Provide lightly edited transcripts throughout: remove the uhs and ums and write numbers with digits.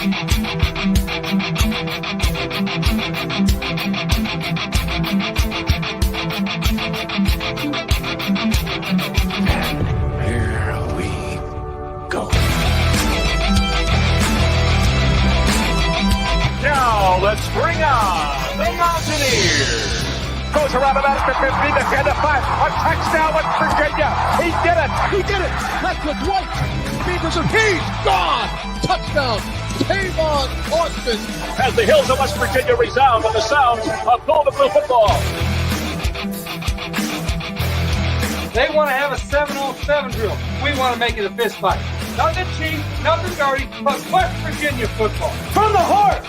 Here we go. Now let's bring on the Mountaineers. Goes around about the 50, the 10 to 5. A touchdown with Virginia. He did it. He did it. Left with White. Beavers are he's gone. Touchdown. Tavon Austin. As the hills of West Virginia resound with the sounds of Gold and Blue football. They want to have a 7-on-7 drill. We want to make it a fist fight. Nothing cheap, nothing dirty, but West Virginia football. From the heart,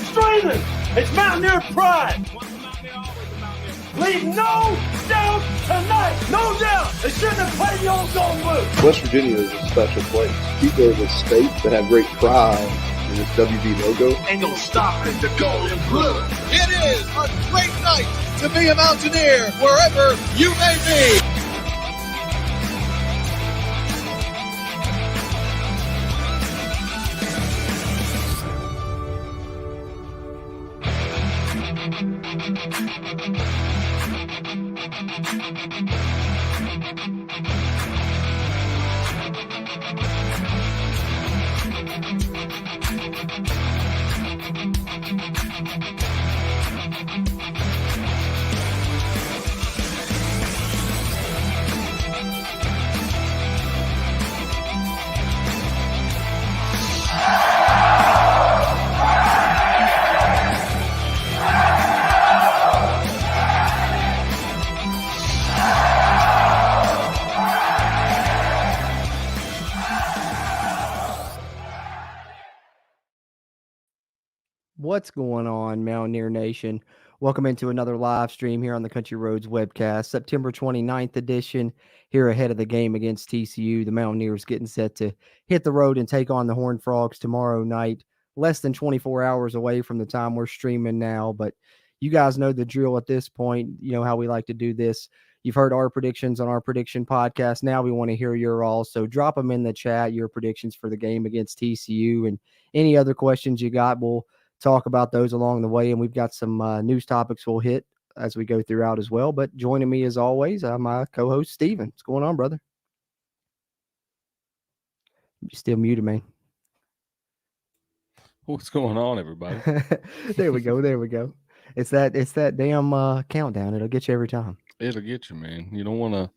streaming, it's Mountaineer pride. Leave no doubt tonight. No doubt. They shouldn't have played the old Gold Blue. West Virginia is a special place. People are the state that have great pride in this WV logo. Ain't no stopping the Gold and Blue. It is a great night to be a Mountaineer wherever you may be. What's going on, Mountaineer Nation? Welcome into another live stream here on the Country Roads webcast, September 29th edition, here ahead of the game against TCU. The Mountaineers getting set to hit the road and take on the Horned Frogs tomorrow night, less than 24 hours away from the time we're streaming now. But you guys know the drill at this point. You know how we like to do this. You've heard our predictions on our prediction podcast. Now we want to hear your all. So drop them in the chat, your predictions for the game against TCU, and any other questions you got. We'll talk about those along the way, and we've got some news topics we'll hit as we go throughout as well. But joining me as always, my co-host Steven. What's going on, brother? You still muted, man. What's going on, everybody? There we go. It's that damn countdown. It'll get you every time. It'll get you, man. You don't want to.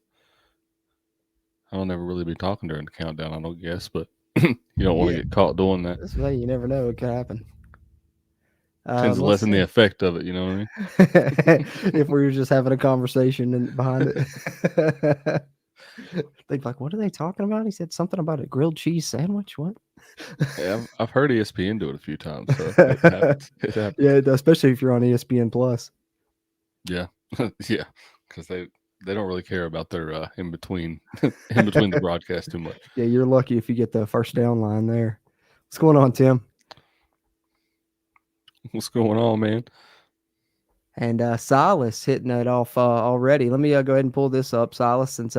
I don't ever really be talking during the countdown, I don't guess, but you don't want to get caught doing that. That's right. You never know what could happen. Tends to lessen the effect of it, you know what I mean? If we were just having a conversation and behind it. They'd be like, what are they talking about? He said something about a grilled cheese sandwich. What? Yeah, I've heard ESPN do it a few times. So it happens. It happens. Yeah, especially if you're on ESPN Plus. Yeah. Yeah. Because they don't really care about their in between the broadcast too much. Yeah, you're lucky if you get the first down line there. What's going on, Tim? What's going on, man? And Silas hitting it off already. Let me go ahead and pull this up, Silas, since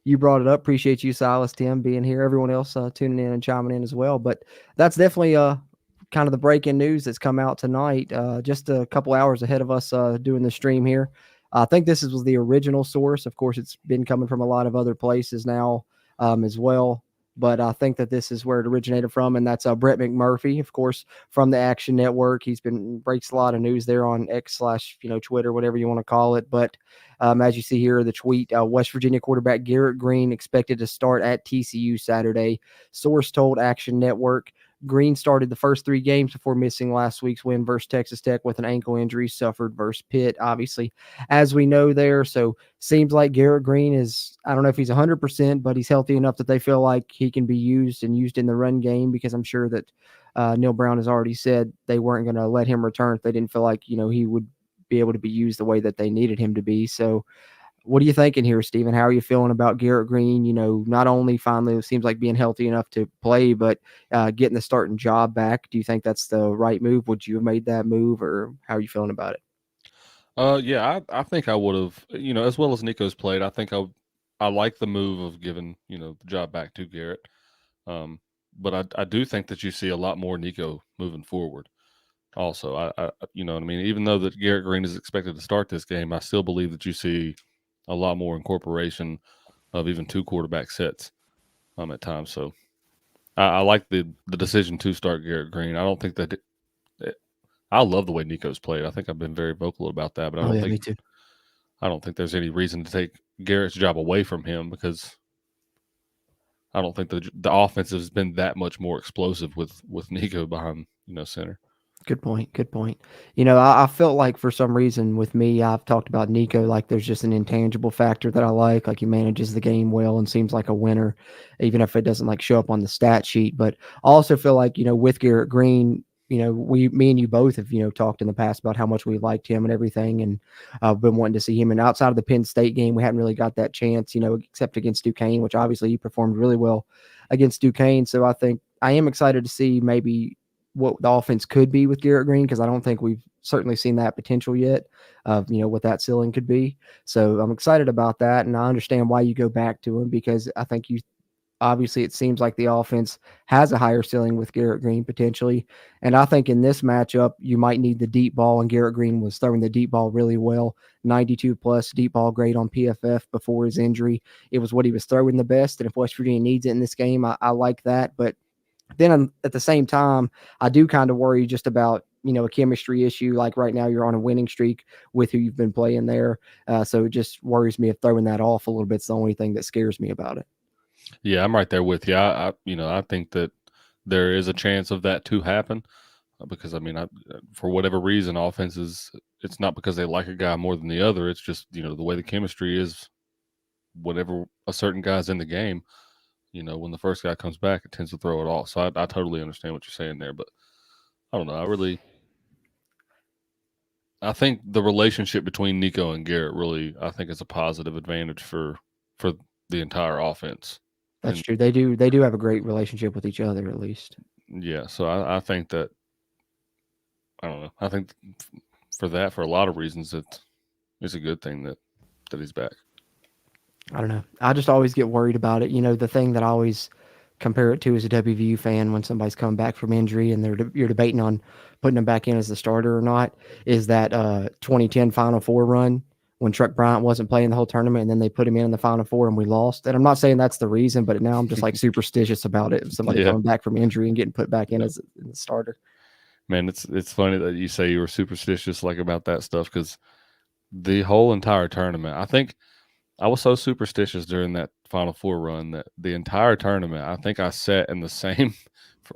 you brought it up. Appreciate you, Silas, Tim, being here. Everyone else tuning in and chiming in as well. But that's definitely kind of the breaking news that's come out tonight, just a couple hours ahead of us doing the stream here. I think this was the original source. Of course, it's been coming from a lot of other places now as well. But I think that this is where it originated from, and that's Brett McMurphy, of course, from the Action Network. He's breaks a lot of news there on X/Twitter, whatever you want to call it. But as you see here, the tweet: West Virginia quarterback Garrett Green expected to start at TCU Saturday. Source told Action Network. Green started the first 3 games before missing last week's win versus Texas Tech with an ankle injury suffered versus Pitt, obviously, as we know there. So seems like Garrett Green is, I don't know if he's 100%, but he's healthy enough that they feel like he can be used in the run game, because I'm sure that Neil Brown has already said they weren't going to let him return if they didn't feel like, he would be able to be used the way that they needed him to be. So what are you thinking here, Stephen? How are you feeling about Garrett Green? Not only finally it seems like being healthy enough to play, but getting the starting job back. Do you think that's the right move? Would you have made that move, or how are you feeling about it? Yeah, I think I would have, as well as Nico's played, I think I like the move of giving, the job back to Garrett. but I do think that you see a lot more Nico moving forward. Also, I you know what I mean. Even though that Garrett Green is expected to start this game, I still believe that you see a lot more incorporation of even 2 quarterback sets at times. So I like the decision to start Garrett Green. I don't think that I love the way Nico's played. I think I've been very vocal about that, but Oh yeah, me too. I don't think there's any reason to take Garrett's job away from him because I don't think the offense has been that much more explosive with Nico behind center. Good point. Good point. I felt like for some reason with me, I've talked about Nico, like there's just an intangible factor that I like. Like he manages the game well and seems like a winner, even if it doesn't like show up on the stat sheet. But I also feel like, with Garrett Green, me and you both have, talked in the past about how much we liked him and everything. And I've been wanting to see him. And outside of the Penn State game, we hadn't really got that chance, except against Duquesne, which obviously he performed really well against Duquesne. So I think I am excited to see maybe what the offense could be with Garrett Green, because I don't think we've certainly seen that potential yet of, what that ceiling could be. So I'm excited about that. And I understand why you go back to him, because I think obviously it seems like the offense has a higher ceiling with Garrett Green potentially. And I think in this matchup, you might need the deep ball, and Garrett Green was throwing the deep ball really well. 92 plus deep ball grade on PFF before his injury. It was what he was throwing the best. And if West Virginia needs it in this game, I like that. But then at the same time, I do kind of worry just about, a chemistry issue. Like right now you're on a winning streak with who you've been playing there. So it just worries me if throwing that off a little bit is the only thing that scares me about it. Yeah, I'm right there with you. I think that there is a chance of that to happen because for whatever reason, offenses, it's not because they like a guy more than the other. It's just, the way the chemistry is, whatever a certain guy's in the game, when the first guy comes back, it tends to throw it off. So I totally understand what you're saying there, but I don't know. I think the relationship between Nico and Garrett I think is a positive advantage for the entire offense. That's true. They do have a great relationship with each other, at least. Yeah. So I think that, I don't know. I think for a lot of reasons, it's a good thing that he's back. I don't know. I just always get worried about it. The thing that I always compare it to as a WVU fan when somebody's come back from injury and you're debating on putting them back in as the starter or not is that 2010 Final Four run when Truck Bryant wasn't playing the whole tournament, and then they put him in the Final Four and we lost. And I'm not saying that's the reason, but now I'm just like superstitious about it. If somebody coming back from injury and getting put back in as a starter. Man, it's funny that you say you were superstitious like about that stuff, because the whole entire tournament, I think I was so superstitious during that Final Four run that the entire tournament, I think I sat in the same.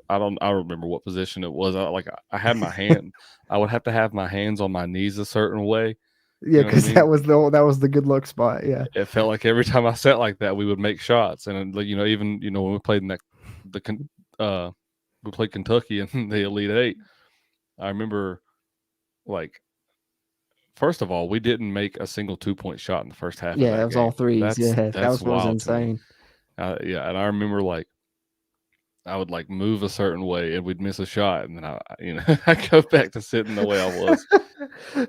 I don't remember what position it was. I had my hand. I would have to have my hands on my knees a certain way. Yeah, because that was the good luck spot. Yeah, it felt like every time I sat like that, we would make shots, and even when we played in we played Kentucky in the Elite Eight. I remember, first of all, we didn't make a single 2-point shot in the first half. Yeah, of that it was game. all threes. That was insane. Yeah, and I remember I would move a certain way and we'd miss a shot, and then I go back to sitting the way I was.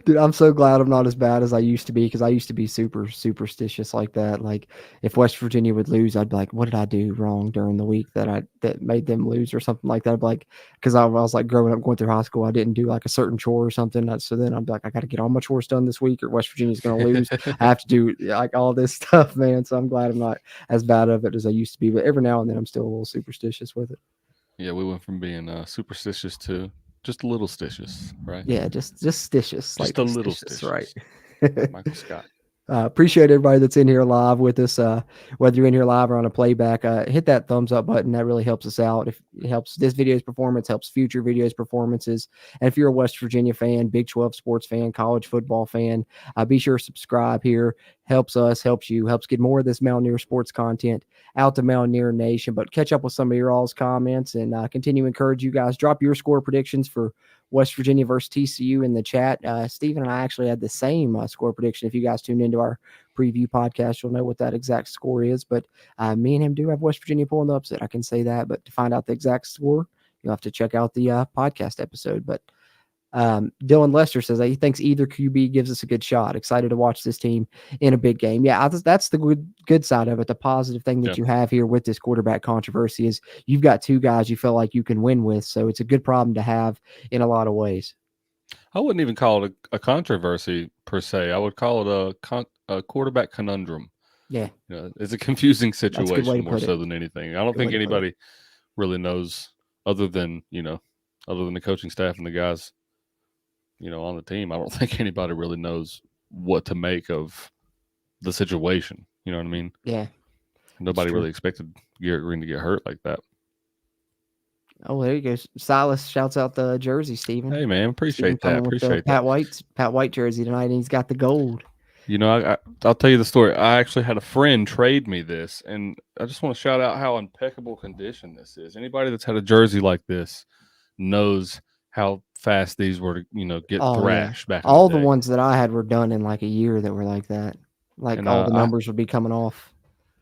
Dude, I'm so glad I'm not as bad as I used to be, because I used to be super superstitious like that. Like if West Virginia would lose, I'd be like, what did I do wrong during the week that made them lose or something like that? I'd be like, because I was like growing up, going through high school, I didn't do like a certain chore or something. So then I'd be like, I got to get all my chores done this week or West Virginia's going to lose. I have to do like all this stuff, man. So I'm glad I'm not as bad of it as I used to be, but every now and then I'm still a little superstitious with it. Yeah, we went from being superstitious to just a little stitious, right? Yeah, just stitious. Just a little stitious, right? Michael Scott. Appreciate everybody that's in here live with us. Whether you're in here live or on a playback, hit that thumbs up button. That really helps us out. If it helps this video's performance, helps future videos performances. And if you're a West Virginia fan, Big 12 sports fan, college football fan, be sure to subscribe here. Helps us, helps you, helps get more of this Mountaineer sports content out to Mountaineer Nation. But catch up with some of your all's comments and continue to encourage you guys. Drop your score predictions for West Virginia versus TCU in the chat. Stephen and I actually had the same score prediction. If you guys tuned into our preview podcast, you'll know what that exact score is. But me and him do have West Virginia pulling the upset. I can say that. But to find out the exact score, you'll have to check out the podcast episode. But Dylan Lester says that he thinks either QB gives us a good shot. Excited to watch this team in a big game. Yeah, that's the good side of it. The positive thing that you have here with this quarterback controversy is you've got two guys you feel like you can win with. So it's a good problem to have in a lot of ways. I wouldn't even call it a controversy per se. I would call it a quarterback conundrum. Yeah. It's a confusing situation more put so it. than anything. I don't Good think way to put anybody really knows other than the coaching staff and the guys, on the team. I don't think anybody really knows what to make of the situation. You know what I mean? Yeah. Nobody really expected Garrett Green to get hurt like that. Oh, there you go. Silas shouts out the jersey, Steven. Hey, man, appreciate that. Appreciate that. Pat White jersey tonight, and he's got the gold. I'll tell you the story. I actually had a friend trade me this, and I just want to shout out how impeccable condition this is. Anybody that's had a jersey like this knows how fast these were to, get thrashed back in all the day. ones that I had were done in like a year that were like that. Like all the numbers would be coming off.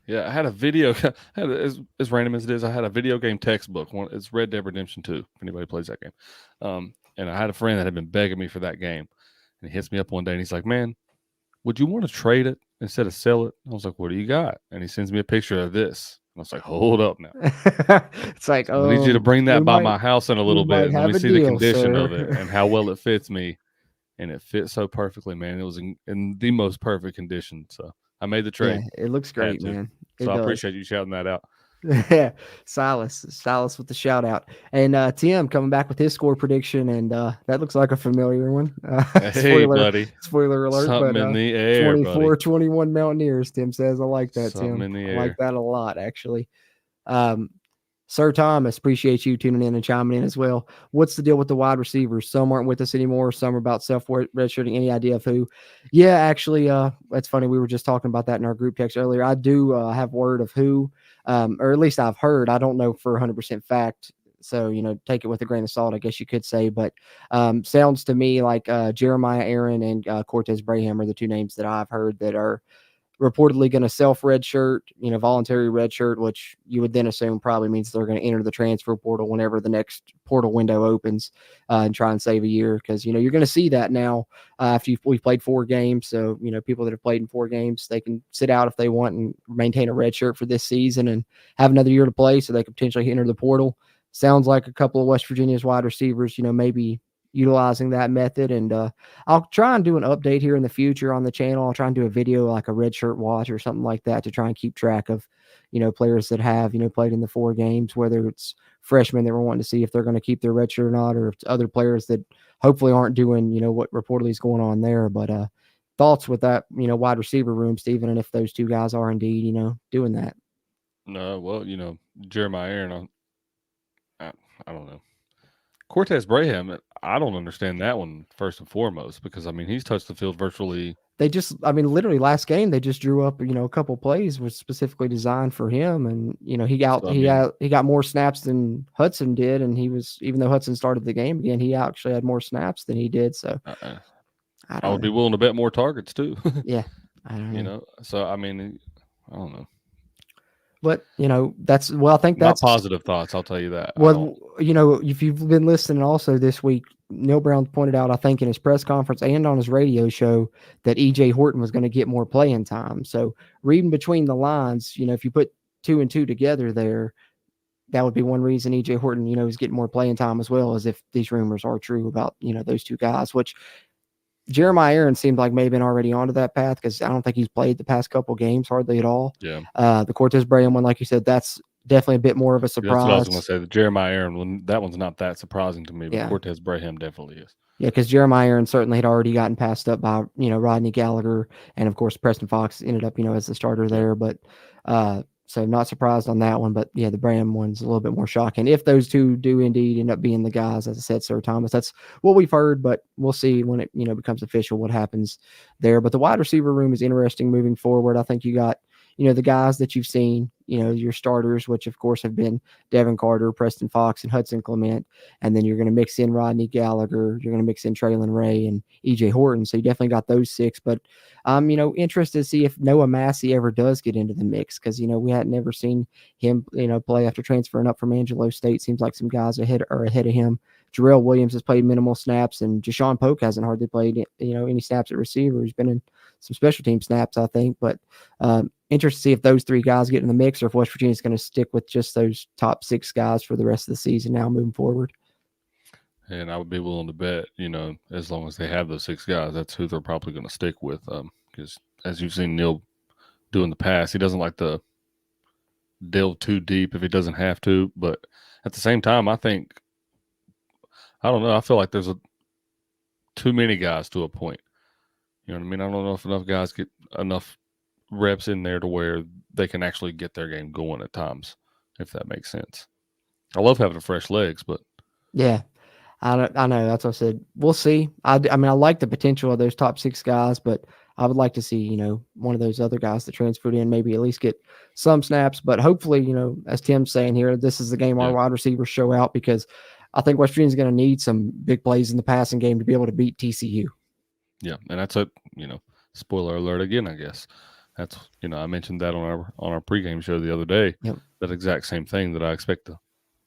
Yeah, I had a video. As random as it is, I had a video game textbook. It's Red Dead Redemption 2, if anybody plays that game. And I had a friend that had been begging me for that game. And he hits me up one day, and he's like, man, would you want to trade it instead of sell it? I was like, what do you got? And he sends me a picture of this. And I was like, hold up now. It's like, I need you to bring that by my house in a little bit. Let me see the condition of it and how well it fits me. And it fits so perfectly, man. It was in the most perfect condition. So I made the trade. Yeah, it looks great, man. So I appreciate you shouting that out. Yeah, Silas with the shout out, and Tim coming back with his score prediction, and that looks like a familiar one. Hey, buddy! Spoiler alert! Something in the air, 24-21 Mountaineers. Tim says, "I like that, Something Tim. In the air. I like that a lot, actually." Sir Thomas, appreciate you tuning in and chiming in as well. What's the deal with the wide receivers? Some aren't with us anymore. Some are about self-redshirting. Any idea of who? Yeah, actually, that's funny. We were just talking about that in our group text earlier. I do have word of who, or at least I've heard. I don't know for 100% fact. So, take it with a grain of salt, I guess you could say. But sounds to me like Jeremiah Aaron and Cortez Braham are the two names that I've heard that are reportedly going to self-redshirt, voluntary redshirt, which you would then assume probably means they're going to enter the transfer portal whenever the next portal window opens and try and save a year. Because, you're going to see that now after we've played 4 games. So, people that have played in 4 games, they can sit out if they want and maintain a redshirt for this season and have another year to play so they could potentially enter the portal. Sounds like a couple of West Virginia's wide receivers, maybe utilizing that method. And I'll try and do an update here in the future on the channel. I'll try and do a video like a red shirt watch or something like that to try and keep track of, players that have, played in the 4 games, whether it's freshmen that we're wanting to see if they're going to keep their red shirt or not, or if it's other players that hopefully aren't doing, what reportedly is going on there. But thoughts with that, wide receiver room, Stephen, and if those two guys are indeed, doing that. No, well, Jeremiah Aaron, I don't know. Cortez Braham, I don't understand that one first and foremost because he's touched the field virtually. They just, literally last game they just drew up, a couple plays was specifically designed for him, and he got more snaps than Hudson did, and even though Hudson started the game again, he actually had more snaps than he did. So I would be willing to bet more targets too. Yeah, I don't know. So I don't know. But, I think that's not positive thoughts. I'll tell you that. Well, if you've been listening also this week, Neil Brown pointed out, I think in his press conference and on his radio show that EJ Horton was going to get more playing time. So reading between the lines, if you put 2 and 2 together there, that would be one reason EJ Horton, is getting more playing time as well, as if these rumors are true about, those two guys, which Jeremiah Aaron seemed like maybe been already onto that path because I don't think he's played the past couple games hardly at all. Yeah. The Cortez Braham one, like you said, that's definitely a bit more of a surprise. That's what I was going to say. The Jeremiah Aaron one, that one's not that surprising to me, but Cortez Braham definitely is. Yeah, because Jeremiah Aaron certainly had already gotten passed up by, Rodney Gallagher, and of course Preston Fox ended up, as the starter there. But so not surprised on that one. But yeah, the Braham one's a little bit more shocking. If those two do indeed end up being the guys, as I said, Sir Thomas, that's what we've heard, but we'll see when it, becomes official what happens there. But the wide receiver room is interesting moving forward. I think you got, the guys that you've seen, your starters, which of course have been Devin Carter, Preston Fox, and Hudson Clement. And then you're going to mix in Rodney Gallagher. You're going to mix in Traylon Ray and EJ Horton. So you definitely got those 6. But I'm, interested to see if Noah Massey ever does get into the mix because, we hadn't ever seen him, play after transferring up from Angelo State. Seems like some guys are ahead of him Jarrell Williams has played minimal snaps, and Jashawn Polk hasn't hardly played, any snaps at receiver. He's been in some special team snaps, I think. But interested to see if those three guys get in the mix or if West Virginia's going to stick with just those top 6 guys for the rest of the season now moving forward. And I would be willing to bet, as long as they have those 6 guys, that's who they're probably going to stick with. Because as you've seen Neil do in the past, he doesn't like to delve too deep if he doesn't have to. But at the same time, I don't know. I feel like there's too many guys to a point. You know what I mean? I don't know if enough guys get enough reps in there to where they can actually get their game going at times, if that makes sense. I love having fresh legs, but yeah. I know. That's what I said. We'll see. I mean, I like the potential of those top 6 guys, but I would like to see, one of those other guys that transferred in maybe at least get some snaps. But hopefully, as Tim's saying here, this is the game our wide receivers show out, because I think West Virginia's going to need some big plays in the passing game to be able to beat TCU. Yeah, and that's spoiler alert again, I guess. That's, I mentioned that on our pregame show the other day. Yep. That exact same thing that I expect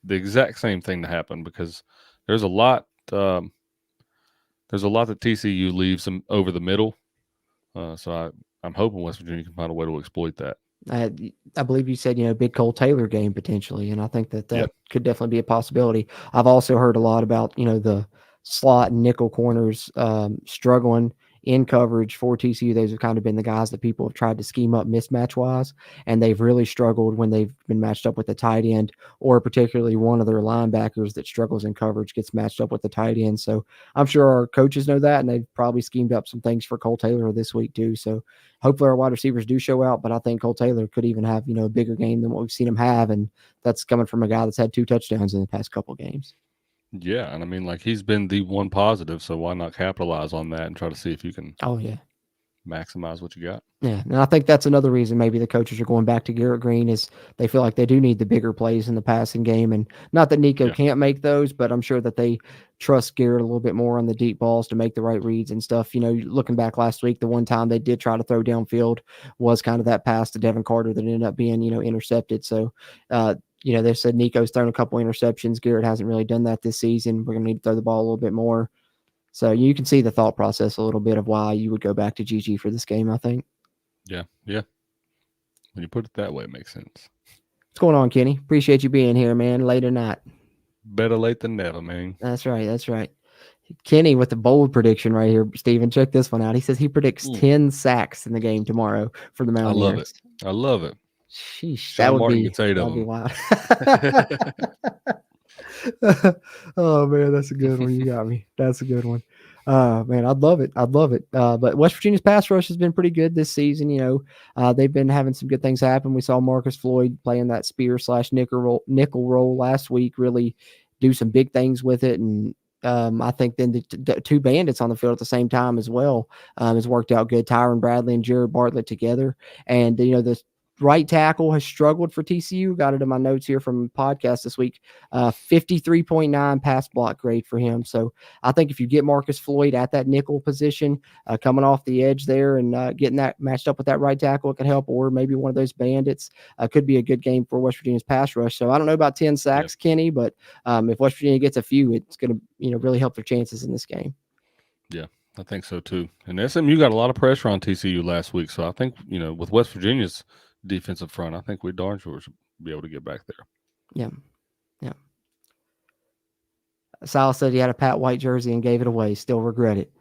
the exact same thing to happen, because there's a lot that TCU leaves them over the middle. So I'm hoping West Virginia can find a way to exploit that. I believe you said, big Cole Taylor game potentially, and I think that could definitely be a possibility. I've also heard a lot about, the slot and nickel corners struggling in coverage for TCU. Those have kind of been the guys that people have tried to scheme up mismatch wise, and they've really struggled when they've been matched up with the tight end, or particularly one of their linebackers that struggles in coverage gets matched up with the tight end. So I'm sure our coaches know that, and they've probably schemed up some things for Cole Taylor this week too. So hopefully our wide receivers do show out, but I think Cole Taylor could even have, a bigger game than what we've seen him have. And that's coming from a guy that's had 2 touchdowns in the past couple of games. Yeah, and I mean, he's been the one positive, so why not capitalize on that and try to see if you can maximize what you got? Yeah, and I think that's another reason maybe the coaches are going back to Garrett Green, is they feel like they do need the bigger plays in the passing game. And not that Nico can't make those, but I'm sure that they trust Garrett a little bit more on the deep balls to make the right reads and stuff. Looking back last week, the one time they did try to throw downfield was kind of that pass to Devin Carter that ended up being, intercepted. So, they said Nico's thrown a couple interceptions. Garrett hasn't really done that this season. We're going to need to throw the ball a little bit more. So you can see the thought process a little bit of why you would go back to GG for this game, I think. Yeah. When you put it that way, it makes sense. What's going on, Kenny? Appreciate you being here, man. Late or not. Better late than never, man. That's right. Kenny with the bold prediction right here, Steven. Check this one out. He says he predicts 10 sacks in the game tomorrow for the Mountaineers. I love it. Sheesh, Sean Martin gets 8 of them. Wild. Oh man, that's a good one. You got me. That's a good one. Man, I'd love it. But West Virginia's pass rush has been pretty good this season. They've been having some good things happen. We saw Marcus Floyd playing that spear / nickel role last week, really do some big things with it. And I think then the 2 bandits on the field at the same time as well has worked out good. Tyron Bradley and Jared Bartlett together. And, the right tackle has struggled for TCU. Got it in my notes here from podcast this week. 53.9 pass block grade for him. So I think if you get Marcus Floyd at that nickel position, coming off the edge there and getting that matched up with that right tackle, it could help. Or maybe one of those bandits could be a good game for West Virginia's pass rush. So I don't know about 10 sacks, Kenny, but if West Virginia gets a few, it's going to really help their chances in this game. Yeah, I think so too. And SMU got a lot of pressure on TCU last week. So I think, with West Virginia's defensive front, I think we darn sure should be able to get back there. Yeah. Silas said he had a Pat White jersey and gave it away. Still regret it.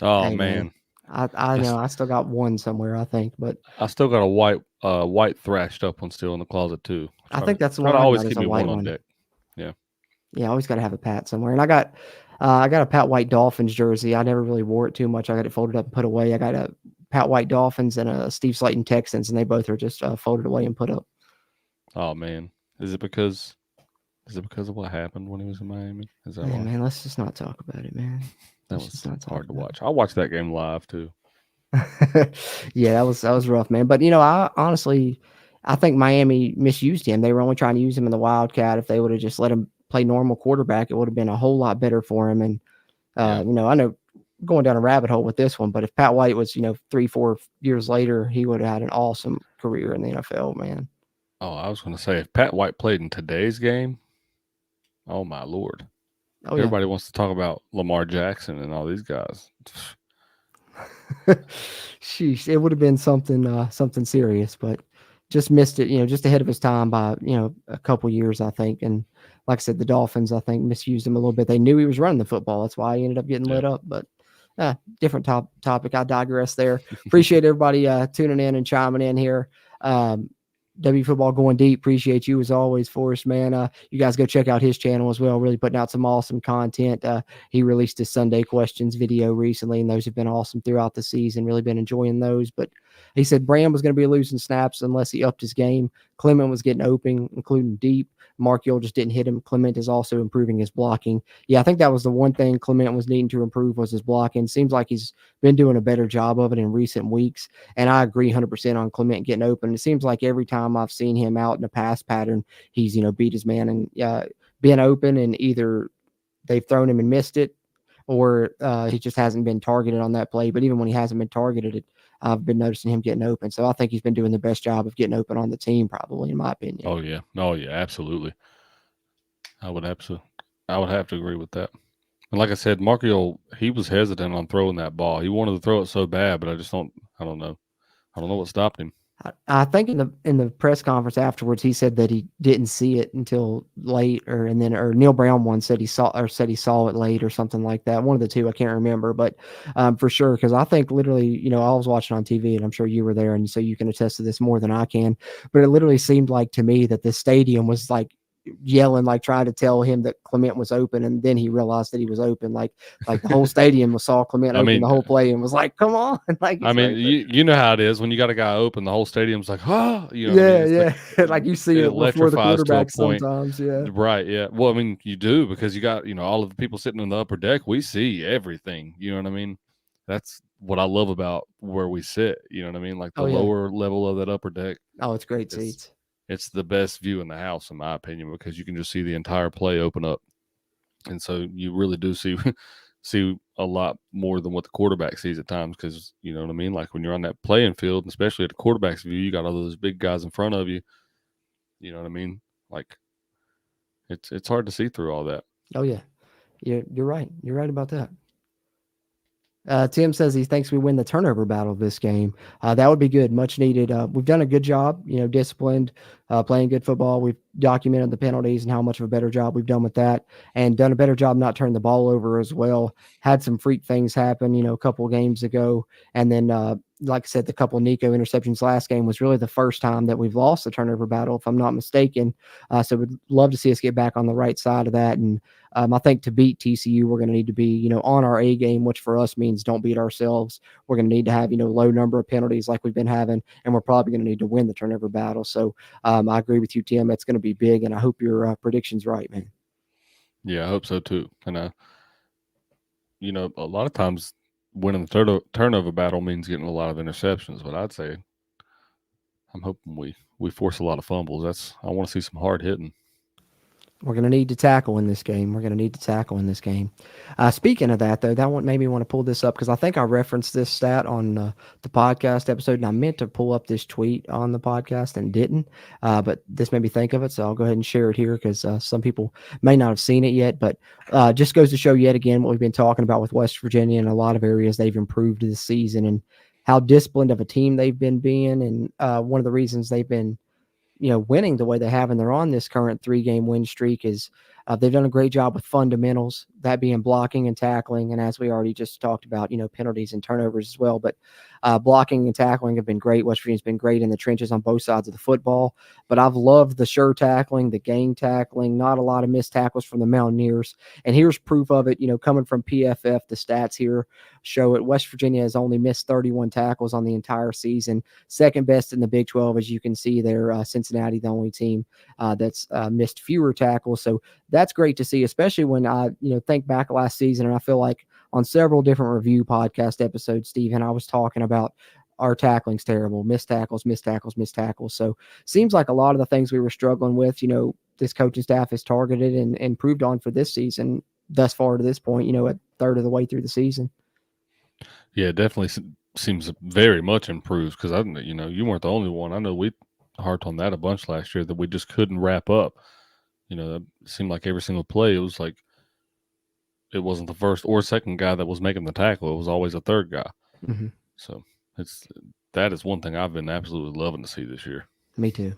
Oh, hey, man. I know. I still got one somewhere, I think, but I still got a white thrashed up one still in the closet too. I think that's the one. I always keep me one on deck. Yeah. I always got to have a Pat somewhere. And I got a Pat White Dolphins jersey. I never really wore it too much. I got it folded up and put away. I got a Pat White Dolphins and a Steve Slayton Texans, and they both are just folded away and put up. Oh man, is it because of what happened when he was in Miami? Is that why? Man, let's just not talk about it, man. That was hard to watch. I watched that game live too. Yeah, that was rough, man. But I think Miami misused him. They were only trying to use him in the Wildcat. If they would have just let him play normal quarterback, it would have been a whole lot better for him. And I know going down a rabbit hole with this one, but if Pat White was 3-4 years later, he would have had an awesome career in the NFL, man. Oh, I was going to say, if Pat White played in today's game, oh my Lord. Oh, yeah. Everybody wants to talk about Lamar Jackson and all these guys. Sheesh, it would have been something serious, but just missed it, just ahead of his time by, a couple years, I think. And like I said, the Dolphins, I think, misused him a little bit. They knew he was running the football. That's why he ended up getting lit up. But different topic. I digress there. Appreciate everybody tuning in and chiming in here. W Football Going Deep. Appreciate you as always, Forrest, man. You guys go check out his channel as well. Really putting out some awesome content. He released his Sunday questions video recently, and those have been awesome throughout the season. Really been enjoying those. But he said Brand was going to be losing snaps unless he upped his game. Clement was getting open, including deep. Markiel just didn't hit him. Clement is also improving his blocking. Yeah, I think that was the one thing Clement was needing to improve was his blocking. Seems like he's been doing a better job of it in recent weeks. And I agree 100% on Clement getting open. It seems like every time I've seen him out in a pass pattern, he's, beat his man and been open, and either they've thrown him and missed it, or he just hasn't been targeted on that play. But even when he hasn't been targeted, I've been noticing him getting open. So I think he's been doing the best job of getting open on the team, probably, in my opinion. Oh yeah, absolutely. I would have to agree with that. And like I said, Markiel, he was hesitant on throwing that ball. He wanted to throw it so bad, but I don't know what stopped him. I think in the press conference afterwards, he said that he didn't see it until late, or Neil Brown one said he saw it late or something like that. One of the two, I can't remember, but for sure, because I think literally, I was watching on TV, and I'm sure you were there, and so you can attest to this more than I can. But it literally seemed like to me that the stadium was like yelling, like trying to tell him that Clement was open, and then he realized that he was open. Like the whole stadium saw Clement open the whole play and was like, "Come on!" Like, you know how it is when you got a guy open, the whole stadium's like, "Oh, yeah." Like you see it before the quarterback sometimes, yeah. Right, yeah. Well, I mean, you do, because you got all of the people sitting in the upper deck. We see everything. You know what I mean? That's what I love about where we sit. You know what I mean? Like the lower level of that upper deck. Oh, it's great seats. It's the best view in the house, in my opinion, because you can just see the entire play open up. And so you really do see a lot more than what the quarterback sees at times, because, you know what I mean? Like when you're on that playing field, and especially at the quarterback's view, you got all those big guys in front of you. You know what I mean? Like it's hard to see through all that. Oh, yeah. You're right. You're right about that. Tim says he thinks we win the turnover battle this game. That would be good. Much needed. We've done a good job, disciplined, playing good football. We've documented the penalties and how much of a better job we've done with that, and done a better job not turning the ball over as well. Had some freak things happen, a couple of games ago. And then, like I said, the couple Nico interceptions last game was really the first time that we've lost the turnover battle, if I'm not mistaken. So we'd love to see us get back on the right side of that. And I think to beat TCU, we're going to need to be, on our A game, which for us means don't beat ourselves. We're going to need to have, low number of penalties like we've been having, and we're probably going to need to win the turnover battle. So I agree with you, Tim. That's going to be big, and I hope your prediction's right, man. Yeah, I hope so too. And a lot of times winning the turnover battle means getting a lot of interceptions, but I'd say I'm hoping we force a lot of fumbles. I want to see some hard hitting. We're going to need to tackle in this game. Speaking of that, though, that one made me want to pull this up, because I think I referenced this stat on the podcast episode, and I meant to pull up this tweet on the podcast and didn't. But this made me think of it, so I'll go ahead and share it here, because some people may not have seen it yet. But just goes to show yet again what we've been talking about with West Virginia. In a lot of areas, they've improved this season, and how disciplined of a team they've been being. And one of the reasons they've been winning the way they have, and they're on this current 3-game win streak, is they've done a great job with fundamentals, that being blocking and tackling. And as we already just talked about, penalties and turnovers as well. But blocking and tackling have been great. West Virginia's been great in the trenches on both sides of the football. But I've loved the sure tackling, the gang tackling, not a lot of missed tackles from the Mountaineers. And here's proof of it, coming from PFF, the stats here show it. West Virginia has only missed 31 tackles on the entire season. Second best in the Big 12, as you can see there. Cincinnati, the only team that's missed fewer tackles. So that's great to see, especially when I, think back last season, and I feel like on several different review podcast episodes, Stephen, I was talking about our tackling's terrible, missed tackles. So seems like a lot of the things we were struggling with, this coaching staff has targeted and improved on for this season thus far to this point, a third of the way through the season. Yeah, it definitely seems very much improved, because you weren't the only one. I know we harped on that a bunch last year, that we just couldn't wrap up. It seemed like every single play, it was like it wasn't the first or second guy that was making the tackle. It was always a third guy. Mm-hmm. So that is one thing I've been absolutely loving to see this year. Me too.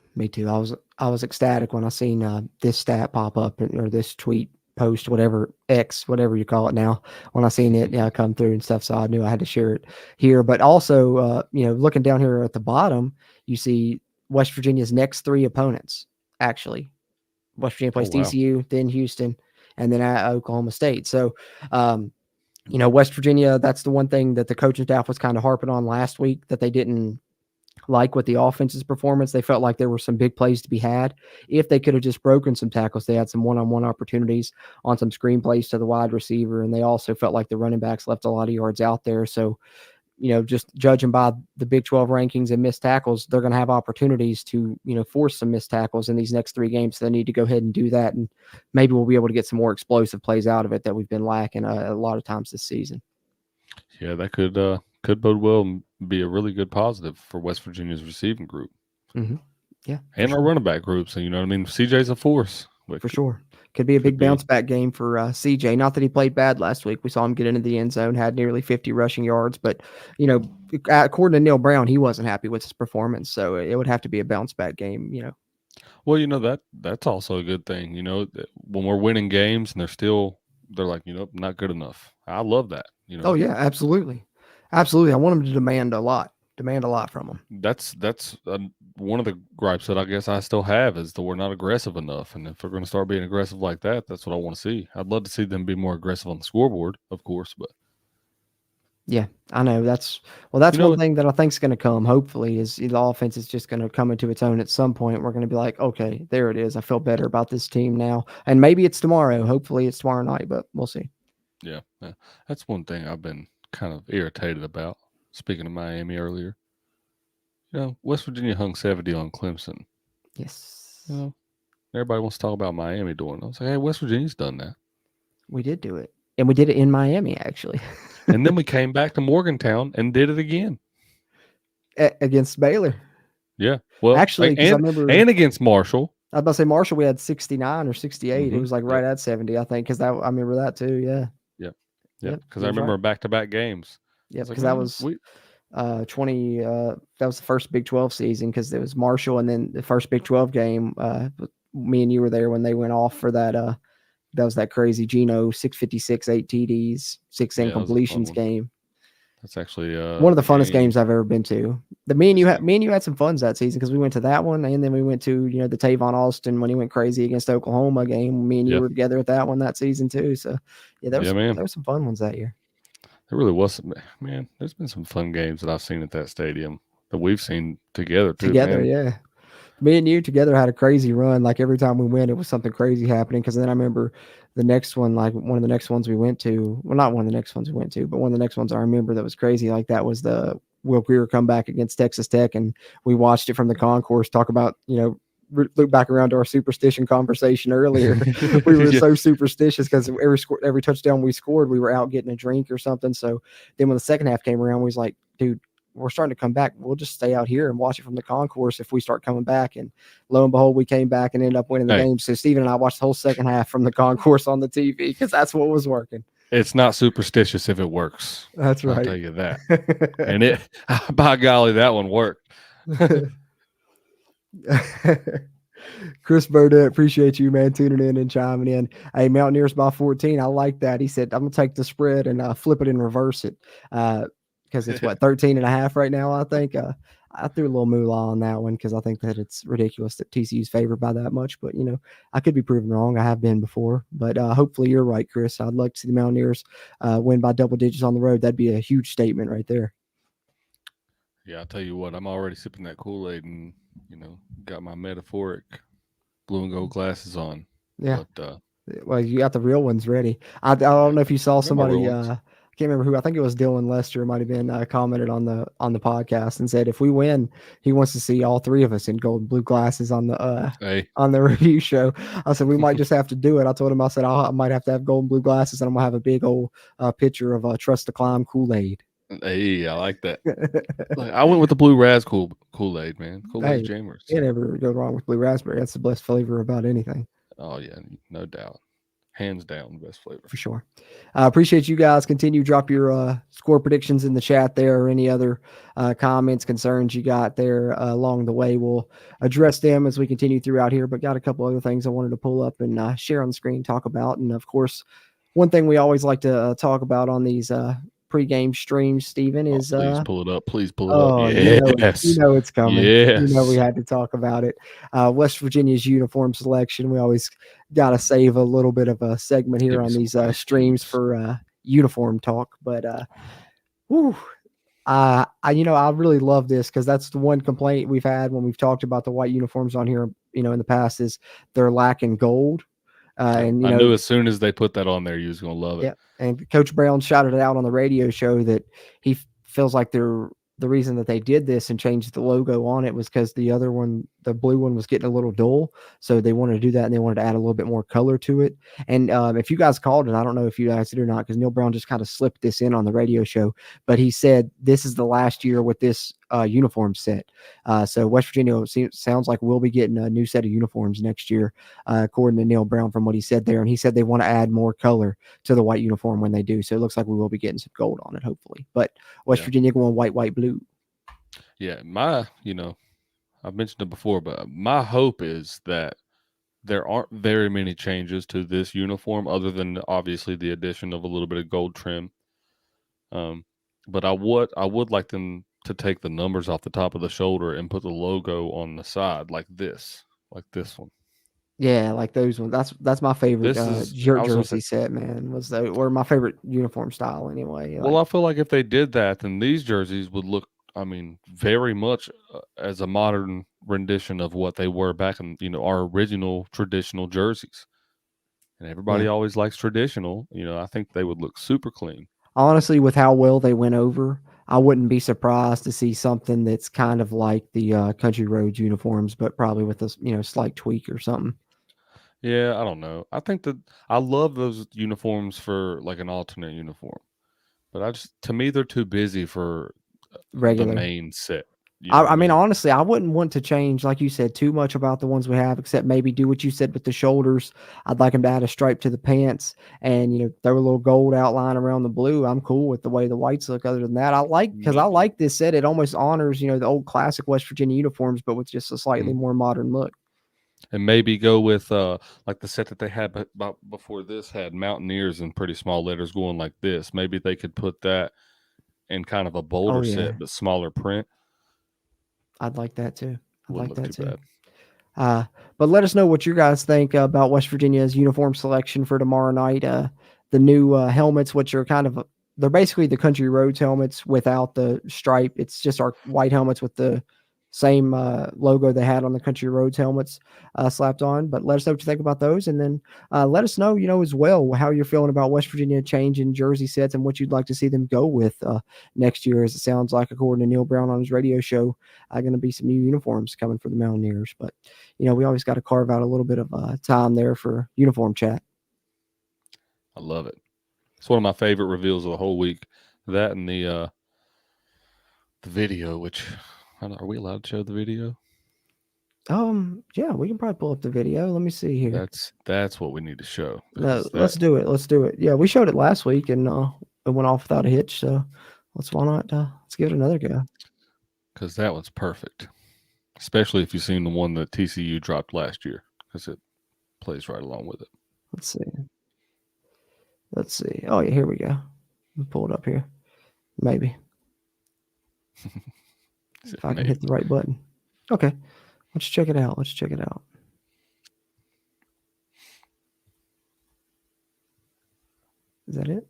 I was ecstatic when I seen this stat pop up or this tweet post, whatever X, whatever you call it now. When I seen it, come through and stuff, so I knew I had to share it here. But also, looking down here at the bottom, you see West Virginia's next 3 opponents. Actually, West Virginia plays wow. TCU, then Houston, and then at Oklahoma State. So, West Virginia, that's the one thing that the coaching staff was kind of harping on last week, that they didn't like with the offense's performance. They felt like there were some big plays to be had. If they could have just broken some tackles, they had some one-on-one opportunities on some screen plays to the wide receiver, and they also felt like the running backs left a lot of yards out there. So, just judging by the Big 12 rankings and missed tackles, they're going to have opportunities to, force some missed tackles in these next 3 games. So they need to go ahead and do that, and maybe we'll be able to get some more explosive plays out of it that we've been lacking a lot of times this season. Yeah, that could bode well and be a really good positive for West Virginia's receiving group. Mm-hmm. Yeah, and our running back group. So CJ's a force for sure. Could be a big bounce back game for CJ. Not that he played bad last week. We saw him get into the end zone, had nearly 50 rushing yards, but according to Neil Brown, he wasn't happy with his performance. So it would have to be a bounce back game. Well, that's also a good thing. When we're winning games and they're like, not good enough. I love that. Oh yeah, absolutely. Absolutely. I want him to demand a lot from them. That's one of the gripes that I guess I still have is that we're not aggressive enough. And if we're going to start being aggressive like that, that's what I want to see. I'd love to see them be more aggressive on the scoreboard, of course, but yeah, I know that's one thing that I think is going to come. Hopefully, is the offense is just going to come into its own at some point. We're going to be like, okay, there it is. I feel better about this team now, and maybe it's tomorrow. Hopefully, it's tomorrow night, but we'll see. Yeah, that's one thing I've been kind of irritated about. Speaking of Miami earlier, West Virginia hung 70 on Clemson. Yes. Everybody wants to talk about Miami doing it. I was like, hey, West Virginia's done that. We did do it, and we did it in Miami actually. And then we came back to Morgantown and did it again against Baylor. Yeah, well, actually, I remember, and against Marshall. I was about to say Marshall, we had 69 or 68. Mm-hmm. It was like right at 70, I think, because I remember that too. Yeah. Yeah, because I remember back-to-back games. Yeah, because that was 20. That was the first Big 12 season because it was Marshall, and then the first Big 12 game. Me and you were there when they went off for that. That was that crazy Geno 656, 8 TDs, 6 incompletions game. That's actually one of the funnest games I've ever been to. Me and you had some funs that season because we went to that one, and then we went to the Tavon Austin when he went crazy against Oklahoma game. Me and you were together at that one that season too. So there were some fun ones that year. There really was, man. There's been some fun games that I've seen at that stadium that we've seen together too. Yeah. Me and you together had a crazy run. Like every time we went, it was something crazy happening. Because then I remember the next one, like one of the next ones we went to. Well, not one of the next ones we went to, but one of the next ones I remember that was crazy. Like that was the Will Greer comeback against Texas Tech, and we watched it from the concourse. Talk about look back around to our superstition conversation earlier. We were so superstitious because every touchdown we scored, we were out getting a drink or something. So then when the second half came around, we was like, dude, we're starting to come back. We'll just stay out here and watch it from the concourse if we start coming back. And lo and behold, we came back and ended up winning the game. So Steven and I watched the whole second half from the concourse on the TV because that's what was working. It's not superstitious if it works. That's right. I'll tell you that. And by golly, that one worked. Chris Burdett, appreciate you, man, tuning in and chiming in. Hey, Mountaineers by 14. I like that. He said, I'm going to take the spread and flip it and reverse it. Because it's 13.5 right now, I think. I threw a little moolah on that one because I think that it's ridiculous that TCU's favored by that much. But, I could be proven wrong. I have been before. But hopefully you're right, Chris. I'd like to see the Mountaineers win by double digits on the road. That'd be a huge statement right there. Yeah, I'll tell you what. I'm already sipping that Kool-Aid and, got my metaphoric blue and gold glasses on. Yeah. But, well, you got the real ones ready. I don't know if you saw somebody I can't remember who. I think it was Dylan Lester might have been commented on the podcast and said if we win, he wants to see all 3 of us in gold and blue glasses on the review show. I said we might just have to do it. I told him I might have to have gold and blue glasses, and I'm gonna have a big old picture of Trust to Climb Kool-Aid. Hey, I like that. I went with the blue raz Kool-Aid, man. Kool-Aid Jammers. You never go wrong with blue raspberry. That's the best flavor about anything. Oh yeah, no doubt. hands down the best flavor. For sure. Appreciate you guys. Continue drop your score predictions in the chat there, or any other comments, concerns you got there along the way. We'll address them as we continue throughout here, but got a couple other things I wanted to pull up and share on the screen, talk about. And of course, one thing we always like to talk about on these pregame streams, Stephen, is please pull it up. Please pull it oh, up. Yes. you know it's coming. Yes. You know we had to talk about it. West Virginia's uniform selection. We always got to save a little bit of a segment here on these streams for uniform talk. But I really love this, because that's the one complaint we've had when we've talked about the white uniforms on here, in the past, is they're lacking gold. And I knew as soon as they put that on there, you was going to love it. Yeah, and Coach Brown shouted it out on the radio show that he feels like the reason that they did this and changed the logo on it was because the other one, the blue one, was getting a little dull. So they wanted to do that, and they wanted to add a little bit more color to it. And if you guys called it, I don't know if you guys did or not, because Neil Brown just kind of slipped this in on the radio show, but he said this is the last year with this uniform set. So West Virginia sounds like we'll be getting a new set of uniforms next year, according to Neil Brown, from what he said there. And he said they want to add more color to the white uniform when they do. So it looks like we will be getting some gold on it, hopefully. But West Virginia going white, white, blue. Yeah, I've mentioned it before, but my hope is that there aren't very many changes to this uniform, other than obviously the addition of a little bit of gold trim. But I would like them to take the numbers off the top of the shoulder and put the logo on the side, like this one. Yeah, like those ones. That's my favorite jersey set, man. Or my favorite uniform style anyway. Well, I feel like if they did that, then these jerseys would look, very much as a modern rendition of what they were back in, our original traditional jerseys. And everybody always likes traditional. I think they would look super clean. Honestly, with how well they went over, I wouldn't be surprised to see something that's kind of like the Country Roads uniforms, but probably with a slight tweak or something. Yeah, I don't know. I think that I love those uniforms for like an alternate uniform, but to me, they're too busy for regular the main set. I mean, honestly, I wouldn't want to change, like you said, too much about the ones we have, except maybe do what you said with the shoulders. I'd like them to add a stripe to the pants and, throw a little gold outline around the blue. I'm cool with the way the whites look. Other than that, I like this set. It almost honors, the old classic West Virginia uniforms, but with just a slightly more modern look. And maybe go with like the set that they had before this had Mountaineers in pretty small letters going like this. Maybe they could put that in kind of a bolder set, but smaller print. I'd like that too. Wouldn't look too bad. But let us know what you guys think about West Virginia's uniform selection for tomorrow night. The new helmets, which are they're basically the Country Roads helmets without the stripe. It's just our white helmets with the same logo they had on the Country Roads helmets slapped on. But let us know what you think about those, and then let us know, as well, how you're feeling about West Virginia changing jersey sets and what you'd like to see them go with next year, as it sounds like, according to Neil Brown on his radio show, going to be some new uniforms coming for the Mountaineers. But we always got to carve out a little bit of time there for uniform chat. I love it. It's one of my favorite reveals of the whole week. That and the video, which are we allowed to show the video? Yeah, we can probably pull up the video. Let me see here. That's what we need to show. Let's do it. Let's do it. Yeah, we showed it last week and it went off without a hitch. So let's give it another go. Because that one's perfect, especially if you've seen the one that TCU dropped last year, because it plays right along with it. Let's see. Oh yeah, here we go. Let me pull it up here. Maybe. If I can hit the right button. Okay. Let's check it out. Is that it?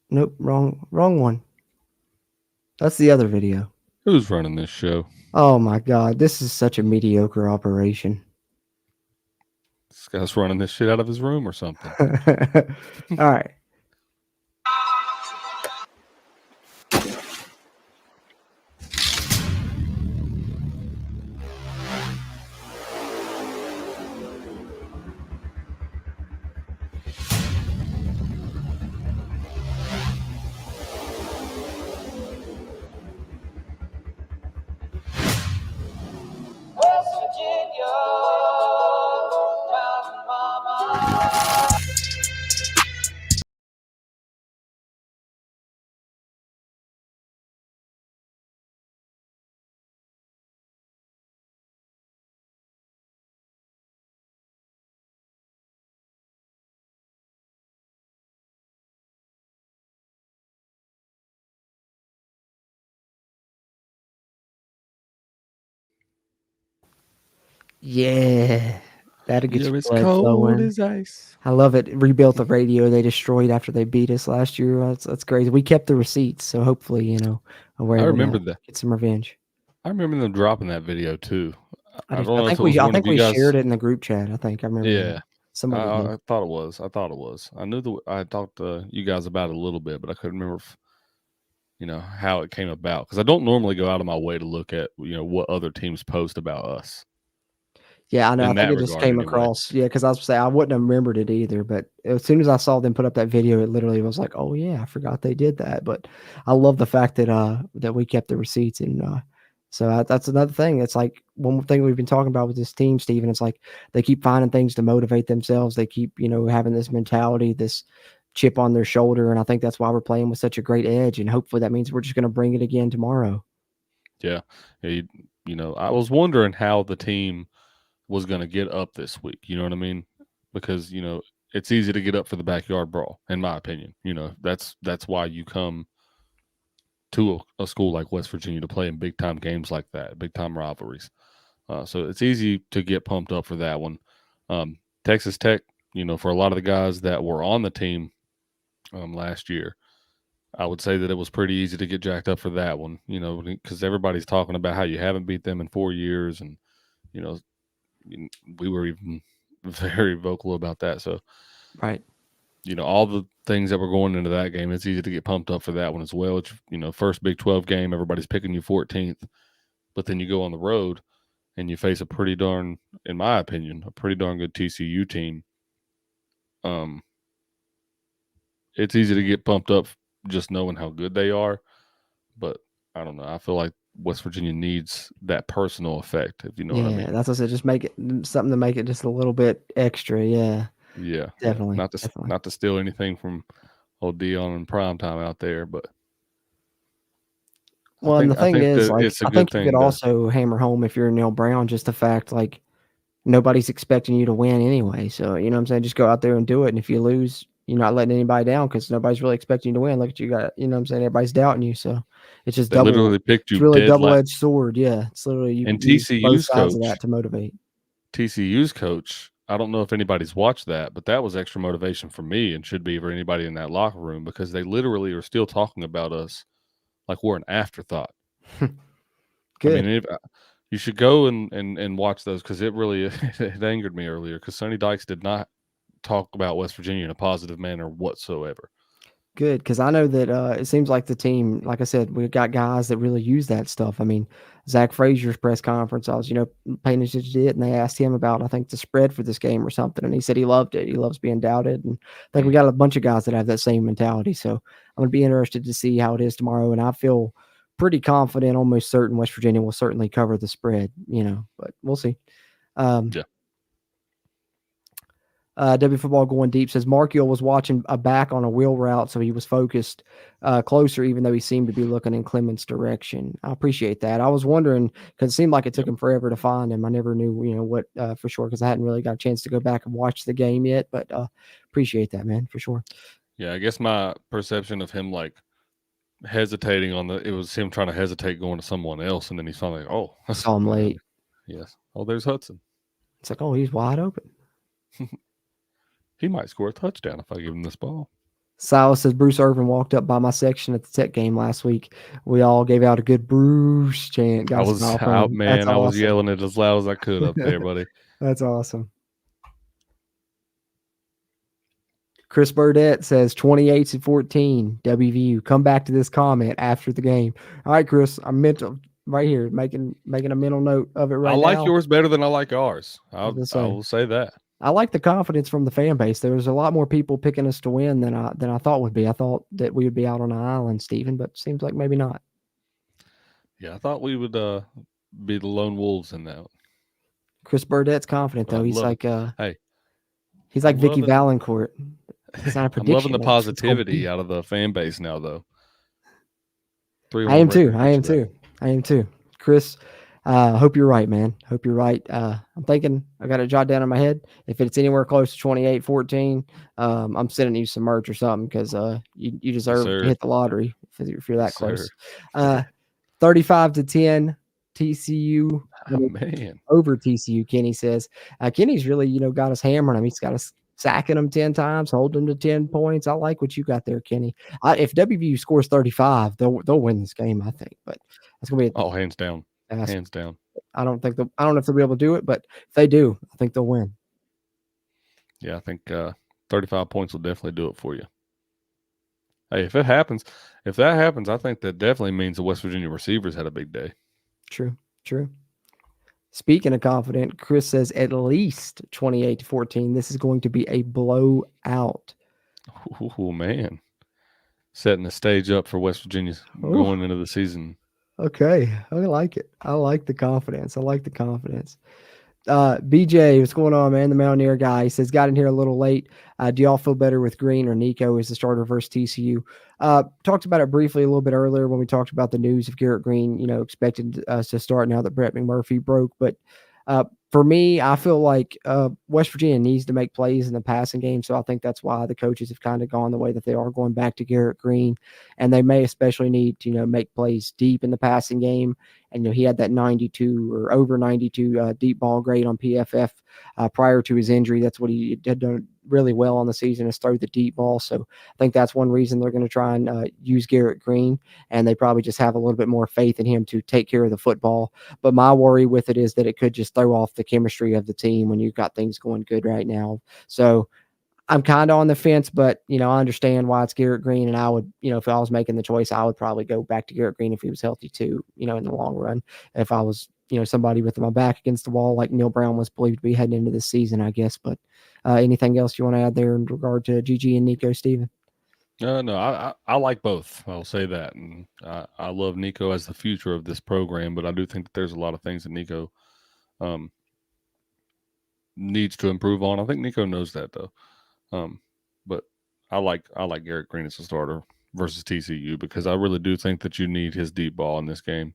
Nope. Wrong one. That's the other video. Who's running this show? Oh my God. This is such a mediocre operation. This guy's running this shit out of his room or something. All right. Yeah, that'll get your You're as blood cold flowing. as ice. I love it. Rebuilt the radio they destroyed after they beat us last year. That's crazy. We kept the receipts, so hopefully, we're I able remember to that. get some revenge. I remember them dropping that video too. I don't know I if think it was I one of think you we shared guys. it in the group chat. I think I remember Yeah, that. Somebody did. I thought it was. I thought it was. I knew I talked to you guys about it a little bit, but I couldn't remember if, how it came about, because I don't normally go out of my way to look at what other teams post about us Yeah, I know. I in think that it just regard came anyway. across. Yeah, because I was saying I wouldn't have remembered it either. But as soon as I saw them put up that video, it literally was like, "Oh yeah, I forgot they did that." But I love the fact that we kept the receipts, and so that's another thing. It's like one thing we've been talking about with this team, Steven. It's like they keep finding things to motivate themselves. They keep having this mentality, this chip on their shoulder, and I think that's why we're playing with such a great edge. And hopefully that means we're just going to bring it again tomorrow. Yeah, I was wondering how the team was going to get up this week. You know what I mean? Because it's easy to get up for the backyard brawl, in my opinion. That's why you come to a school like West Virginia to play in big time games like that, big time rivalries. So it's easy to get pumped up for that one. Texas Tech, for a lot of the guys that were on the team last year, I would say that it was pretty easy to get jacked up for that one, because everybody's talking about how you haven't beat them in 4 years. And, we were even very vocal about that. So, Right. all the things that were going into that game, it's easy to get pumped up for that one as well. It's, first Big 12 game, everybody's picking you 14th, but then you go on the road and you face in my opinion, a pretty darn good TCU team. It's easy to get pumped up just knowing how good they are, but I don't know. I feel like West Virginia needs that personal effect, if you know what I Yeah, mean. that's what I said. Just make it something to make it just a little bit extra. Yeah, Yeah, definitely, Not definitely. to steal anything from old Dion and primetime out there, but Well, and the I thing think is, that like, it's a I good think you could thing to. also hammer home if you're Neil Brown, just the fact like nobody's expecting you to win anyway. So you know what I'm saying, just go out there and do it. And if you lose, you're not letting anybody down because nobody's really expecting you to win. Look at you got, you know what I'm saying, everybody's doubting you. So it's just They literally picked It's you really dead last. double-edged sword. Yeah, it's literally you And use both sides of that to motivate. TCU's coach, I don't know if anybody's watched that, but that was extra motivation for me and should be for anybody in that locker room, because they literally are still talking about us like we're an afterthought. I mean, Good. you should go and watch those, because it really it angered me earlier, because Sonny Dykes did not talk about West Virginia in a positive manner whatsoever. Good, because I know that it seems like the team, like I said, we've got guys that really use that stuff. I mean, Zach Frazier's press conference, I was, paying attention to it, and they asked him about, I think, the spread for this game or something, and he said he loved it. He loves being doubted, and I think we got a bunch of guys that have that same mentality. So I'm going to be interested to see how it is tomorrow, and I feel pretty confident, almost certain West Virginia will certainly cover the spread, but we'll see. Yeah. W Football Going Deep says Markiel was watching a back on a wheel route, so he was focused closer, even though he seemed to be looking in Clement's direction. I appreciate that. I was wondering, because it seemed like it took him forever to find him. I never knew, what for sure, because I hadn't really got a chance to go back and watch the game yet, but appreciate that, man, for sure. Yeah, I guess my perception of him, like, hesitating it was him trying to hesitate going to someone else, and then he's finally like, oh. I saw him late. Yes. Oh, there's Hudson. It's like, oh, he's wide open. He might score a touchdown if I give him this ball. Silas says Bruce Irvin walked up by my section at the Tech game last week. We all gave out a good Bruce chant. I was out, man. I was yelling it as loud as I could up there, buddy. That's awesome. Chris Burdett says 28-14 WVU. Come back to this comment after the game. All right, Chris, I'm right here making a mental note of it right now. I like yours better than I like ours. I will say that. I like the confidence from the fan base. There was a lot more people picking us to win than I thought would be. I thought that we would be out on an island, Stephen, but seems like maybe not. Yeah, I thought we would be the lone wolves in that. Chris Burdett's confident though. He's like he's like Vicky Valancourt. It's not a prediction. I'm loving the positivity out of the fan base now, though. I am too. Chris, hope you're right, man. Hope you're right. I'm thinking I got to jot down in my head. If it's anywhere close to 28-14, I'm sending you some merch or something, because you deserve to hit the lottery if you're that close. 35-10 TCU Man. over TCU, Kenny says. Kenny's really, got us hammering him. He's got us sacking him 10 times, holding him to 10 points. I like what you got there, Kenny. If WVU scores 35, they'll win this game, I think. But it's going to be Hands down. Hands down. I don't know if they'll be able to do it, but if they do, I think they'll win. Yeah, I think 35 points will definitely do it for you. Hey, if that happens, I think that definitely means the West Virginia receivers had a big day. True. Speaking of confident, Chris says at least 28-14. This is going to be a blowout. Oh, man. Setting the stage up for West Virginia going into the season. Okay. I like it. I like the confidence. BJ, what's going on, man? The Mountaineer guy, he says, got in here a little late. Do y'all feel better with Green or Nico as the starter versus TCU? Talked about it briefly a little bit earlier when we talked about the news of Garrett Green, expected to start now that Brett McMurphy broke. But for me, I feel like West Virginia needs to make plays in the passing game. So I think that's why the coaches have kind of gone the way that they are, going back to Garrett Green. And they may especially need to, make plays deep in the passing game. And, he had that 92 or over 92 deep ball grade on PFF prior to his injury. That's what he had done really well on the season, is throw the deep ball. So I think that's one reason they're going to try and use Garrett Green. And they probably just have a little bit more faith in him to take care of the football. But my worry with it is that it could just throw off the chemistry of the team when you've got things going good right now. So I'm kind of on the fence, but, I understand why it's Garrett Green. And I would, if I was making the choice, I would probably go back to Garrett Green if he was healthy too, in the long run. If I was, somebody with my back against the wall, like Neil Brown was believed to be heading into this season, I guess. But anything else you want to add there in regard to GG and Nico, Steven? No, I like both. I'll say that. And I love Nico as the future of this program, but I do think that there's a lot of things that Nico needs to improve on. I think Nico knows that though. But I like Garrett Green as a starter versus TCU, because I really do think that you need his deep ball in this game.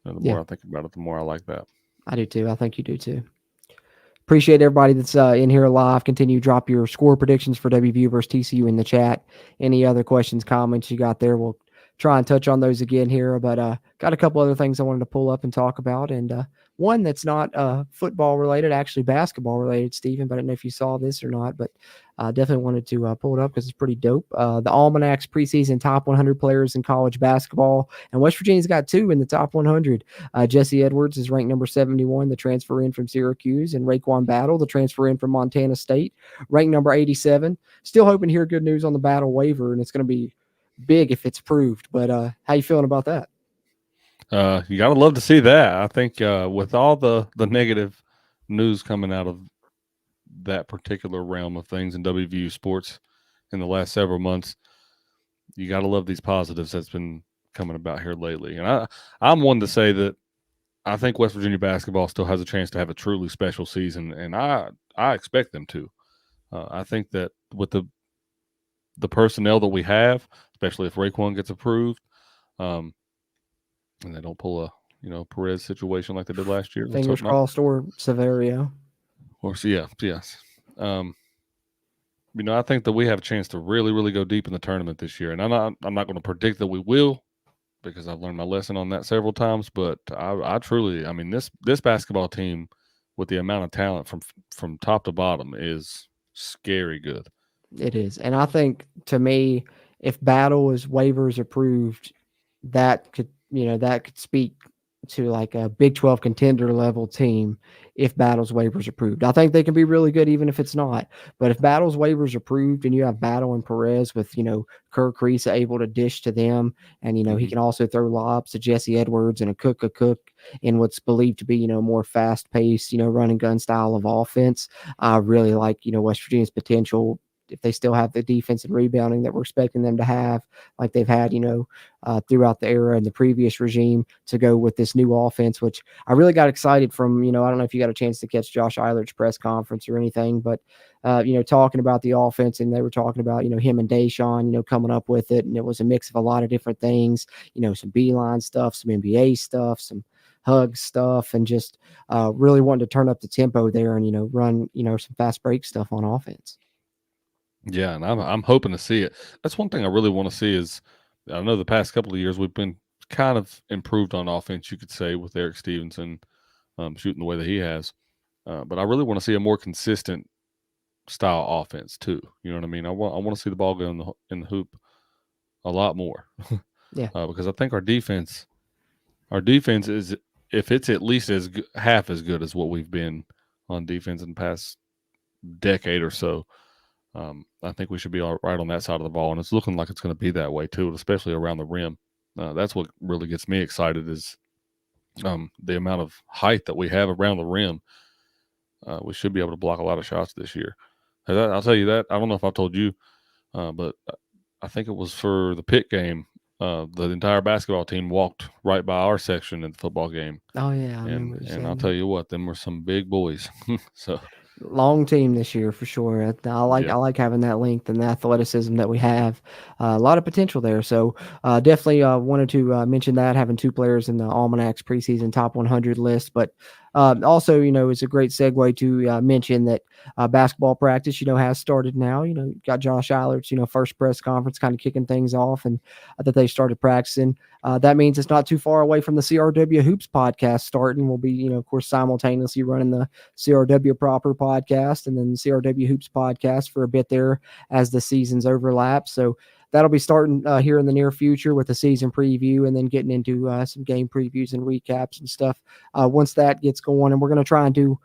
And the more I think about it, the more I like that. I do too. I think you do too. Appreciate everybody that's in here live. Continue to drop your score predictions for WVU versus TCU in the chat. Any other questions, comments you got there, we'll try and touch on those again here. But got a couple other things I wanted to pull up and talk about. And one that's not football related, actually basketball related, Stephen. But I don't know if you saw this or not, but I definitely wanted to pull it up because it's pretty dope. The Almanac's preseason top 100 players in college basketball. And West Virginia's got 2 in the top 100. Jesse Edwards is ranked number 71, the transfer in from Syracuse, and Raekwon Battle, the transfer in from Montana State, ranked number 87. Still hoping to hear good news on the Battle waiver, and it's going to be big if it's approved. But how you feeling about that? You gotta love to see that. I think with all the negative news coming out of that particular realm of things in WVU sports in the last several months, you gotta love these positives that's been coming about here lately. And I'm one to say that I think West Virginia basketball still has a chance to have a truly special season, and I expect them to. I think that with the personnel that we have, especially if Raekwon gets approved, and they don't pull a Perez situation like they did last year. Fingers crossed, or Severio. Or yes. I think that we have a chance to really, really go deep in the tournament this year. And I'm not going to predict that we will, because I've learned my lesson on that several times. But I truly, this basketball team, with the amount of talent from top to bottom, is scary good. It is. And I think, to me, if Battle is waivers approved, that could speak to like a Big 12 contender level team if Battle's waivers approved. I think they can be really good even if it's not. But if Battle's waivers approved and you have Battle and Perez with, Kirk Reese able to dish to them, and, he can also throw lobs to Jesse Edwards and a cook in what's believed to be, more fast-paced, run and gun style of offense. I really like, West Virginia's potential, if they still have the defense and rebounding that we're expecting them to have, like they've had, throughout the era and the previous regime, to go with this new offense, which I really got excited from, I don't know if you got a chance to catch Josh Eilert's press conference or anything, but, talking about the offense, and they were talking about, him and Deshaun, coming up with it. And it was a mix of a lot of different things, some Beeline stuff, some NBA stuff, some hug stuff, and just really wanting to turn up the tempo there and, run, some fast break stuff on offense. Yeah, and I'm hoping to see it. That's one thing I really want to see is, I know the past couple of years we've been kind of improved on offense, you could say, with Eric Stevenson shooting the way that he has. But I really want to see a more consistent style offense too. You know what I mean? I want to see the ball go in the hoop a lot more. Yeah. Because I think our defense is, if it's at least half as good as what we've been on defense in the past decade or so, I think we should be all right on that side of the ball, and it's looking like it's going to be that way too, especially around the rim. That's what really gets me excited is the amount of height that we have around the rim. We should be able to block a lot of shots this year. I'll tell you that. I don't know if I've told you, but I think it was for the Pitt game. The entire basketball team walked right by our section in the football game. Oh yeah, and I'll tell you what, them were some big boys. So long team this year for sure. I like having that length and the athleticism that we have. A lot of potential there. So definitely wanted to mention that, having 2 players in the Almanac's preseason top 100 list. But also, it's a great segue to mention that basketball practice, has started now. Got Josh Eilert's, first press conference kind of kicking things off, and that they started practicing. That means it's not too far away from the CRW Hoops podcast starting. We'll be, of course, simultaneously running the CRW Proper podcast and then the CRW Hoops podcast for a bit there as the seasons overlap. So that'll be starting here in the near future with a season preview, and then getting into some game previews and recaps and stuff once that gets going. And we're going to try and do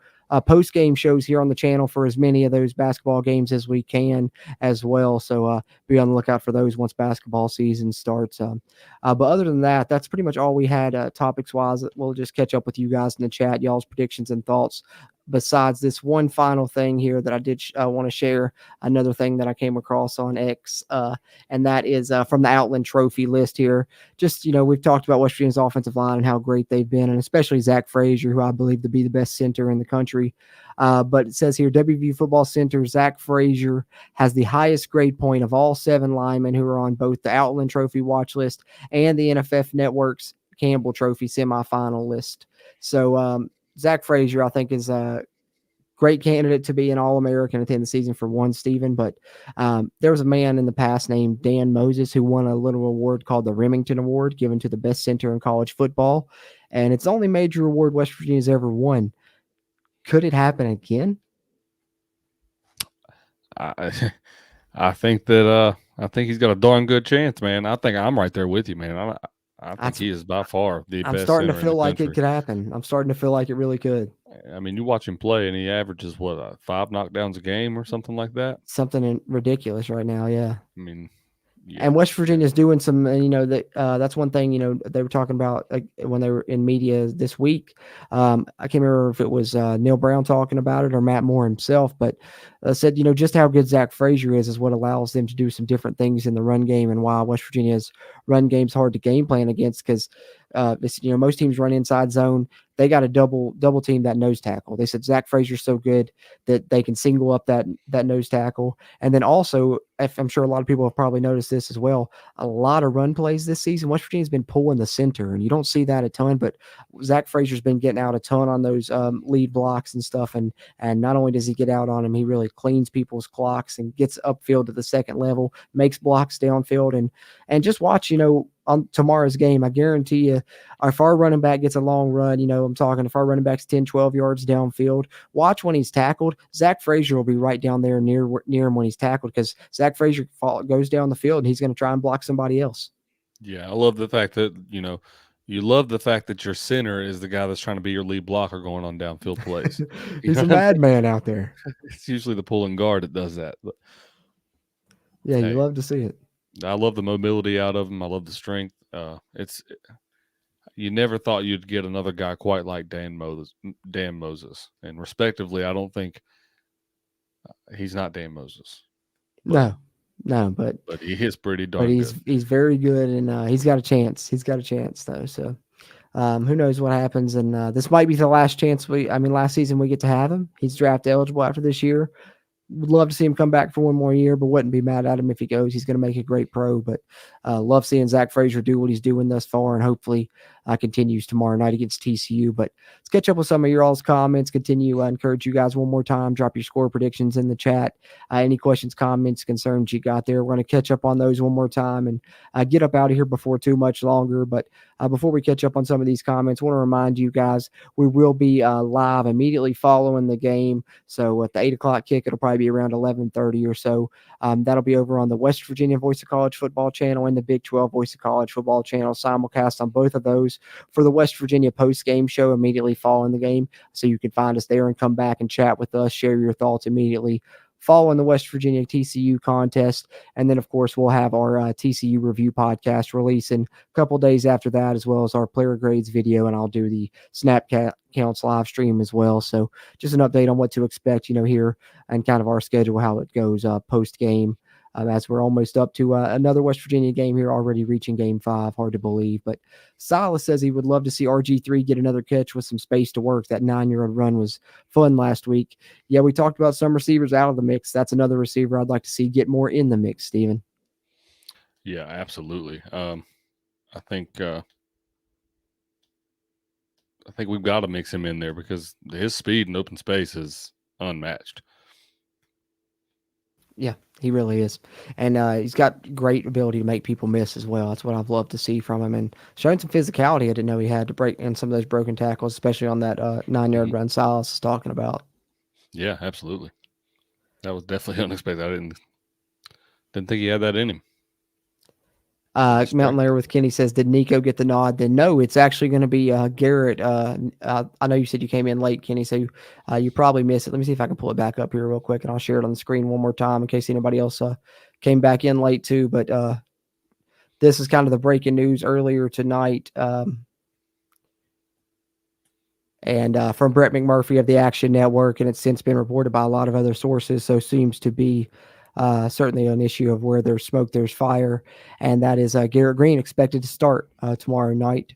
post-game shows here on the channel for as many of those basketball games as we can as well. So be on the lookout for those once basketball season starts. But other than that, that's pretty much all we had topics-wise. We'll just catch up with you guys in the chat, y'all's predictions and thoughts. Besides this one final thing here that I did want to share, another thing that I came across on X, and that is from the Outland Trophy list here. Just, we've talked about West Virginia's offensive line and how great they've been, and especially Zach Frazier, who I believe to be the best center in the country. But it says here, WVU football center Zach Frazier has the highest grade point of all 7 linemen who are on both the Outland Trophy watch list and the NFF Network's Campbell Trophy semifinal list. So, Zach Frazier, I think, is a great candidate to be an All-American at the end of the season for one, Stephen. But there was a man in the past named Dan Moses who won a little award called the Remington Award, given to the best center in college football. And it's the only major award West Virginia's ever won. Could it happen again? I think that I think he's got a darn good chance, man. I think I'm right there with you, man. I think he is by far the best. I'm starting to feel like country. it could happen. I'm starting to feel like it really could. I mean, you watch him play, and he averages 5 knockdowns a game or something like that. Something ridiculous right now, yeah. I mean, yeah. And West Virginia's doing some, that's one thing, they were talking about when they were in media this week. I can't remember if it was Neil Brown talking about it or Matt Moore himself, but said, just how good Zach Frazier is what allows them to do some different things in the run game, and why West Virginia's run game's hard to game plan against, because most teams run inside zone. They got to double team that nose tackle. They said Zach Frazier's so good that they can single up that nose tackle. And then also, I'm sure a lot of people have probably noticed this as well, a lot of run plays this season, West Virginia's been pulling the center, and you don't see that a ton, but Zach Frazier's been getting out a ton on those lead blocks and stuff. And not only does he get out on them, he really cleans people's clocks and gets upfield to the second level, makes blocks downfield, and just watch, on tomorrow's game, I guarantee you, if our running back gets a long run, I'm talking if our running back's 10, 12 yards downfield, watch when he's tackled. Zach Frazier will be right down there near him when he's tackled, because Zach Frazier goes down the field and he's going to try and block somebody else. Yeah, I love the fact that, you love the fact that your center is the guy that's trying to be your lead blocker going on downfield plays. He's a madman out there. It's usually the pulling guard that does that. But, yeah, you love to see it. I love the mobility out of him. I love the strength. You never thought you'd get another guy quite like Dan Moses. And respectively, I don't think he's not Dan Moses. But, but he is pretty darn good. He's very good, and he's got a chance. He's got a chance though. So who knows what happens? And this might be the last chance last season we get to have him. He's draft eligible after this year. Would love to see him come back for one more year, but wouldn't be mad at him if he goes. He's going to make a great pro, but love seeing Zach Frazier do what he's doing thus far, and hopefully continues tomorrow night against TCU. But let's catch up with some of your all's comments. Continue. Encourage you guys one more time. Drop your score predictions in the chat. Any questions, comments, concerns you got there. We're going to catch up on those one more time and get up out of here before too much longer. But before we catch up on some of these comments, I want to remind you guys we will be live immediately following the game. So at the 8 o'clock kick, it'll probably be around 11:30 or so. That'll be over on the West Virginia Voice of College Football channel and the Big 12 Voice of College Football channel. Simulcast on both of those for the West Virginia post-game show immediately following the game. So you can find us there and come back and chat with us, share your thoughts immediately following the West Virginia TCU contest. And then, of course, we'll have our TCU review podcast releasing a couple days after that, as well as our player grades video, and I'll do the snap counts live stream as well. So just an update on what to expect, here and kind of our schedule, how it goes post-game. As we're almost up to another West Virginia game here, already reaching game 5. Hard to believe. But Silas says he would love to see RG3 get another catch with some space to work. That 9-yard run was fun last week. Yeah, we talked about some receivers out of the mix. That's another receiver I'd like to see get more in the mix, Steven. Yeah, absolutely. I think we've got to mix him in there because his speed in open space is unmatched. Yeah, he really is. And he's got great ability to make people miss as well. That's what I've loved to see from him. And showing some physicality I didn't know he had to break in some of those broken tackles, especially on that 9-yard run Silas is talking about. Yeah, absolutely. That was definitely unexpected. I didn't think he had that in him. Mountain Lair with Kenny says, did Nico get the nod? Then no, it's actually going to be Garrett. I know you said you came in late, Kenny, so you probably missed it. Let me see if I can pull it back up here real quick, and I'll share it on the screen one more time in case anybody else came back in late too. But this is kind of the breaking news earlier tonight. And from Brett McMurphy of the Action Network, and it's since been reported by a lot of other sources, so seems to be certainly an issue of where there's smoke, there's fire, and that is Garrett Green expected to start tomorrow night,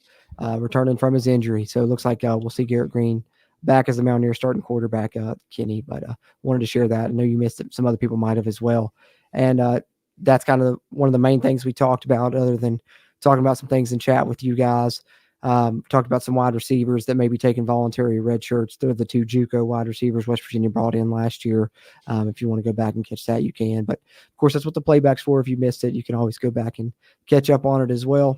returning from his injury. So it looks like we'll see Garrett Green back as the Mountaineers starting quarterback, Kenny, but wanted to share that. I know you missed it. Some other people might have as well. And that's kind of one of the main things we talked about, other than talking about some things in chat with you guys. Talked about some wide receivers that may be taking voluntary red shirts. They're the 2 JUCO wide receivers West Virginia brought in last year. If you want to go back and catch that, you can. But of course, that's what the playback's for. If you missed it, you can always go back and catch up on it as well.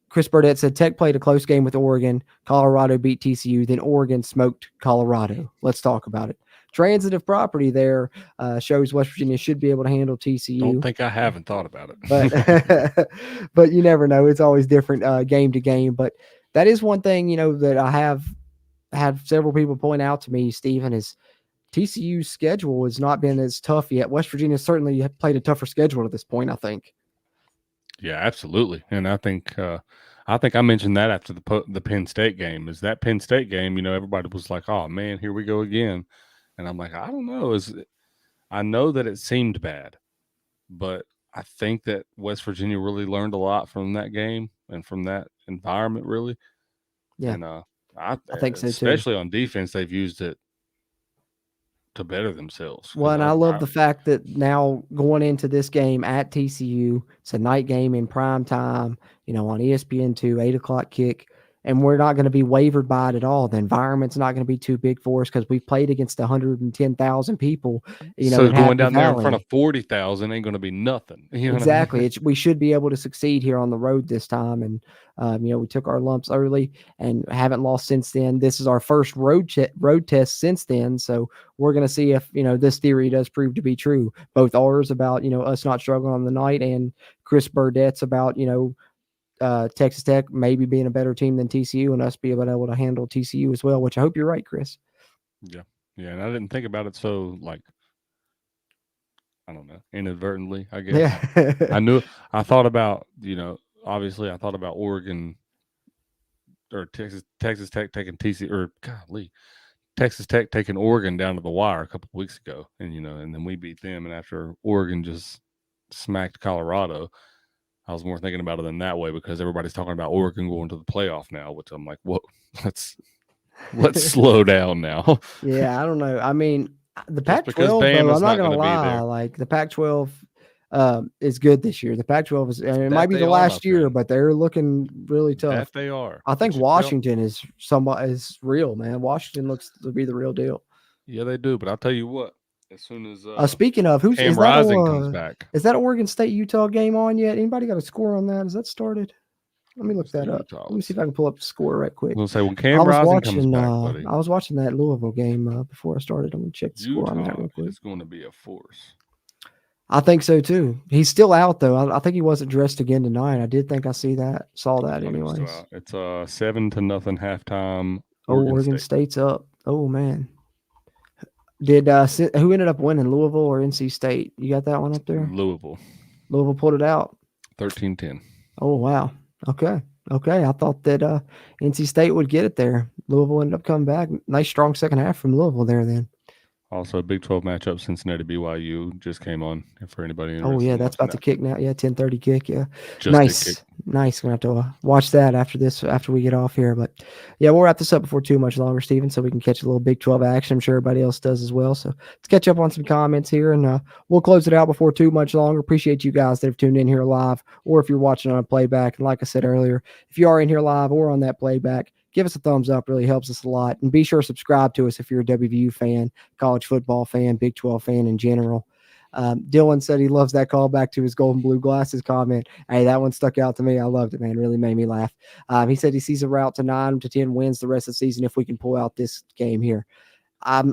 Chris Burdett said Tech played a close game with Oregon. Colorado beat TCU. Then Oregon smoked Colorado. Let's talk about it. Transitive property there shows West Virginia should be able to handle TCU. Don't think I haven't thought about it. But you never know. It's always different game to game. But that is one thing, that I have had several people point out to me, Stephen, is TCU's schedule has not been as tough yet. West Virginia certainly played a tougher schedule at this point, I think. Yeah, absolutely. And I think I mentioned that after the Penn State game. Is that Penn State game, everybody was like, oh, man, here we go again. And I'm like, I don't know. I know that it seemed bad, but I think that West Virginia really learned a lot from that game and from that environment, really. Yeah. And I think so, too. Especially on defense, they've used it to better themselves. Well, and I love the fact that now going into this game at TCU, it's a night game in prime time, on ESPN2, 8 o'clock kick. And we're not going to be wavered by it at all. The environment's not going to be too big for us because we've played against 110,000 people. So going down there in front of 40,000 ain't going to be nothing. Exactly. I mean? We should be able to succeed here on the road this time. And, we took our lumps early and haven't lost since then. This is our first road test since then. So we're going to see if, this theory does prove to be true. Both ours about, us not struggling on the night, and Chris Burdett's about, Texas Tech maybe being a better team than TCU and us being able to handle TCU as well, which I hope you're right, Chris. Yeah. Yeah. And I didn't think about it so, I don't know, inadvertently, I guess. Yeah. I thought about, obviously I thought about Oregon or Texas Tech taking Texas Tech taking Oregon down to the wire a couple of weeks ago. And, and then we beat them. And after Oregon just smacked Colorado, I was more thinking about it in that way because everybody's talking about Oregon going to the playoff now, which I'm like, whoa, let's slow down now. Yeah, I don't know. I mean, the Pac-12, though, I'm not going to lie. Like the Pac-12, is good this year. The Pac-12 is, and it That might be they the are, my last year, friend. but they're looking really tough. That they are. I think But Washington is real, man. Washington looks to be the real deal. yeah, they do. But I'll tell you what. As soon as Speaking of, Cam Rising comes back, is that Oregon State Utah game on yet? Anybody got a score on that? Has that started? Let me look What's the that up. Utah? Let me see if I can pull up the score right quick. I was gonna say when Cam Rising comes back, buddy, I was watching that Louisville game before I started. I'm gonna check the score on that real Utah quick. is going to be a force. I think so too. He's still out though. I think he wasn't dressed again tonight. I did think I saw that anyways. It's 7-0 halftime. Oregon State's up. Oh man. Did who ended up winning, Louisville or NC State? You got that one up there? Louisville pulled it out. 13-10. Oh wow. Okay. I thought that NC State would get it there. Louisville ended up coming back. Nice strong second half from Louisville there then. Also, a Big 12 matchup, Cincinnati BYU just came on for anybody interested. Oh yeah, that's about to kick now. Yeah, 10:30 kick. Yeah, just nice. Gonna have to watch that after we get off here. But yeah, we'll wrap this up before too much longer, Steven, so we can catch a little Big 12 action. I'm sure everybody else does as well. So let's catch up on some comments here, and we'll close it out before too much longer. Appreciate you guys that have tuned in here live, or if you're watching on a playback. And like I said earlier, if you are in here live or on that playback, give us a thumbs up. Really helps us a lot. And be sure to subscribe to us if you're a WVU fan, college football fan, Big 12 fan in general. Dylan said he loves that callback to his golden blue glasses comment. Hey, that one stuck out to me. I loved it, man. Really made me laugh. He said he sees a route to 9 to 10 wins the rest of the season if we can pull out this game here. I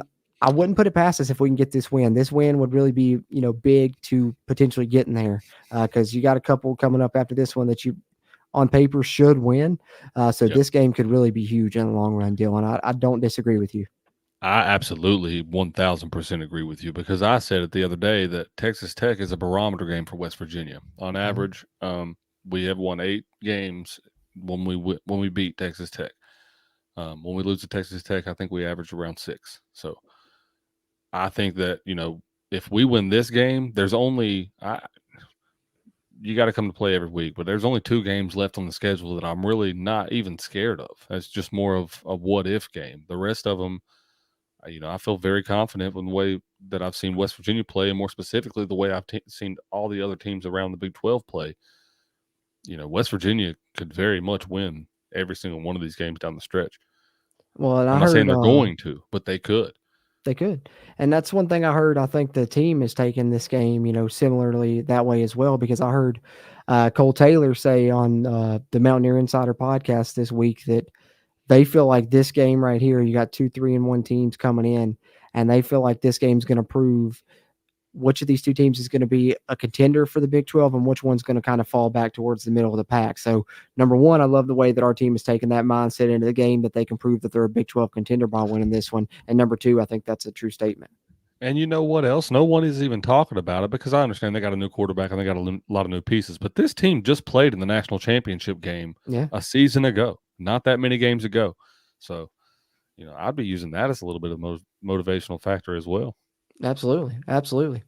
wouldn't put it past us if we can get this win. This win would really be, big to potentially getting there because you got a couple coming up after this one that you on paper should win. This game could really be huge in the long run, Dylan. I don't disagree with you. I absolutely 1,000% agree with you because I said it the other day that Texas Tech is a barometer game for West Virginia. On average, we have won 8 games when we beat Texas Tech. When we lose to Texas Tech, I think we average around 6. So I think that, if we win this game, there's only you got to come to play every week, but there's only 2 games left on the schedule that I'm really not even scared of. That's just more of a what-if game. The rest of them, I feel very confident in the way that I've seen West Virginia play, and more specifically, the way I've seen all the other teams around the Big 12 play. West Virginia could very much win every single one of these games down the stretch. Well, and I'm not saying they're going to, but they could. They could. And that's one thing I heard. I think the team is taking this game, similarly that way as well, because I heard Cole Taylor say on the Mountaineer Insider podcast this week that they feel like this game right here, you got 2 3-1 teams coming in, and they feel like this game's going to prove which of these 2 teams is going to be a contender for the Big 12 and which one's going to kind of fall back towards the middle of the pack. So, number one, I love the way that our team has taken that mindset into the game that they can prove that they're a Big 12 contender by winning this one. And number 2, I think that's a true statement. And you know what else? No one is even talking about it because I understand they got a new quarterback and they got a lot of new pieces. But this team just played in the national championship game a season ago, not that many games ago. So, I'd be using that as a little bit of motivational factor as well. Absolutely.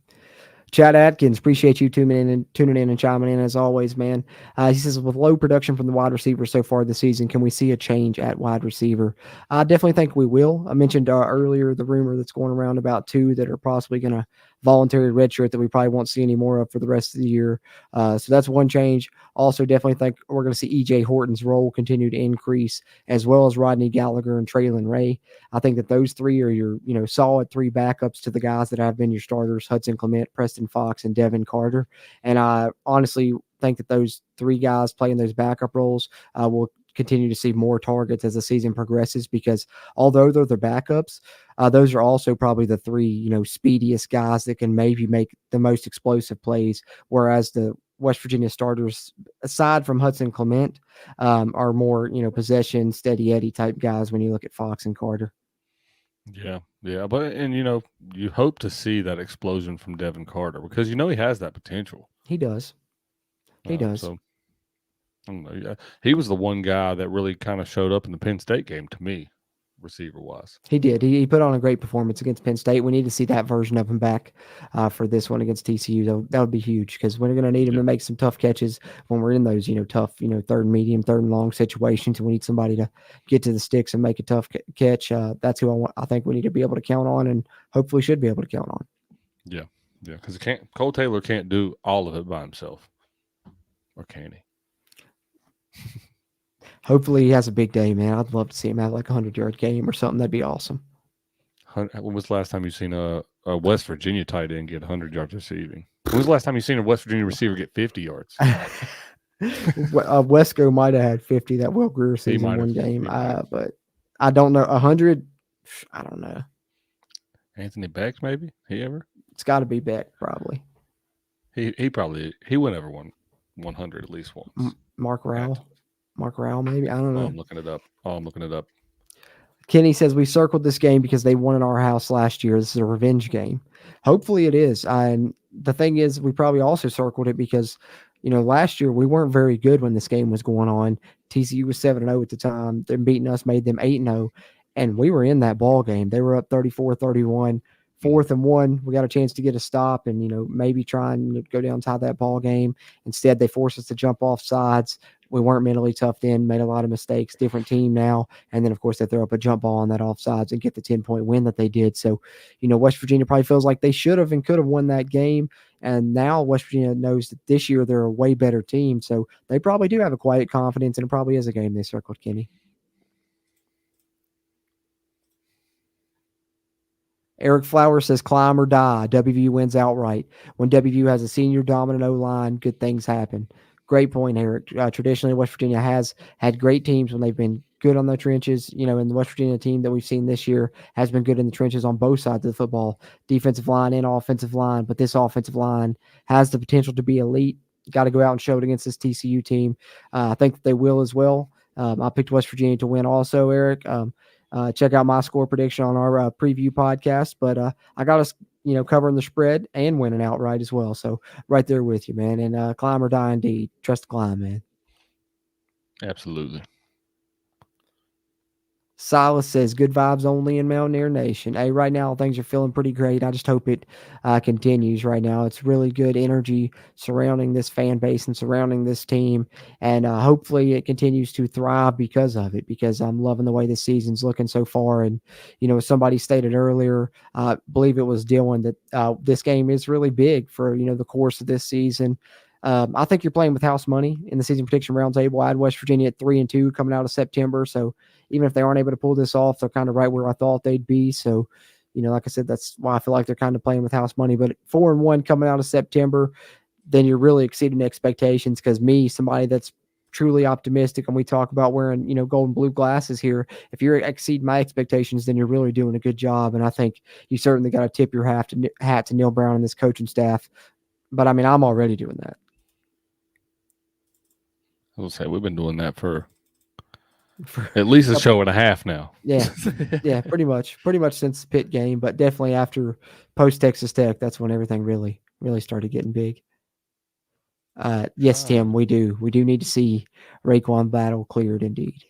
Chad Atkins, appreciate you tuning in and chiming in as always, man. He says, with low production from the wide receiver so far this season, can we see a change at wide receiver? I definitely think we will. I mentioned earlier the rumor that's going around about 2 that are possibly going to voluntary redshirt that we probably won't see any more of for the rest of the year. So that's one change. Also, definitely think we're going to see E.J. Horton's role continue to increase, as well as Rodney Gallagher and Traylon Ray. I think that those 3 are your, solid 3 backups to the guys that have been your starters: Hudson Clement, Preston Fox, and Devin Carter. And I honestly think that those 3 guys playing those backup roles will continue to see more targets as the season progresses, because although they're the backups, those are also probably the 3, speediest guys that can maybe make the most explosive plays. Whereas the West Virginia starters, aside from Hudson Clement, are more, possession, steady Eddie type guys when you look at Fox and Carter. Yeah. But, you hope to see that explosion from Devin Carter because, he has that potential. He does. So, I don't know. Yeah, he was the one guy that really kind of showed up in the Penn State game to me, receiver-wise. He did. He put on a great performance against Penn State. We need to see that version of him back for this one against TCU. That would be huge because we're going to need him to make some tough catches when we're in those, tough, 3rd and medium, 3rd and long situations. And we need somebody to get to the sticks and make a tough catch. That's who I think we need to be able to count on, and hopefully should be able to count on. Yeah. Yeah, because Cole Taylor can't do all of it by himself, or can he? Hopefully he has a big day, man. I'd love to see him have like a 100-yard game or something. That'd be awesome. When was the last time you seen a West Virginia tight end get 100 yards receiving? When was the last time you seen a West Virginia receiver get 50 yards? Wesco might have had 50 that Will Greer season one game, but I don't know. 100, I don't know. Anthony Beck, maybe he ever? It's got to be Beck, probably. He went ever won 100 at least once. Mark Rowell, maybe. I don't know. I'm looking it up. Kenny says we circled this game because they won in our house last year. This is a revenge game. Hopefully it is. And the thing is, we probably also circled it because, last year we weren't very good when this game was going on. TCU was 7-0 at the time. Them beating us made them 8-0, and we were in that ball game. They were up 34-31. 4th and 1, we got a chance to get a stop and, maybe try and go down, tie that ball game. Instead, they forced us to jump off sides. We weren't mentally tough then, made a lot of mistakes, different team now. And then, of course, they throw up a jump ball on that offsides and get the 10-point win that they did. So, West Virginia probably feels like they should have and could have won that game. And now West Virginia knows that this year they're a way better team. So they probably do have a quiet confidence, and it probably is a game they circled, Kenny. Eric Flowers says, climb or die. WVU wins outright. When WVU has a senior dominant O-line, good things happen. Great point, Eric. Traditionally, West Virginia has had great teams when they've been good on the trenches. And the West Virginia team that we've seen this year has been good in the trenches on both sides of the football, defensive line and offensive line. But this offensive line has the potential to be elite. Got to go out and show it against this TCU team. I think that they will as well. I picked West Virginia to win also, Eric. Check out my score prediction on our preview podcast. But I got us, covering the spread and winning outright as well. So right there with you, man. And climb or die indeed. Trust the climb, man. Absolutely. Silas says, good vibes only in Mountaineer Nation. Hey, right now things are feeling pretty great. I just hope it continues right now. It's really good energy surrounding this fan base and surrounding this team. And hopefully it continues to thrive because of it, because I'm loving the way this season's looking so far. And, as somebody stated earlier, I believe it was Dylan, that this game is really big for, the course of this season. I think you're playing with house money in the season prediction roundtable. I had West Virginia at 3-2 coming out of September. So even if they aren't able to pull this off, they're kind of right where I thought they'd be. So, like I said, that's why I feel like they're kind of playing with house money. But 4-1 coming out of September, then you're really exceeding expectations. Because me, somebody that's truly optimistic, and we talk about wearing, gold and blue glasses here. If you're exceeding my expectations, then you're really doing a good job. And I think you certainly got to tip your hat to Neil Brown and this coaching staff. But I mean, I'm already doing that. I will say we've been doing that for at least a show and a half now. Yeah, pretty much since the Pitt game, but definitely after post Texas Tech, that's when everything really started getting big. Yes, Tim, we do need to see Raekwon Battle cleared indeed.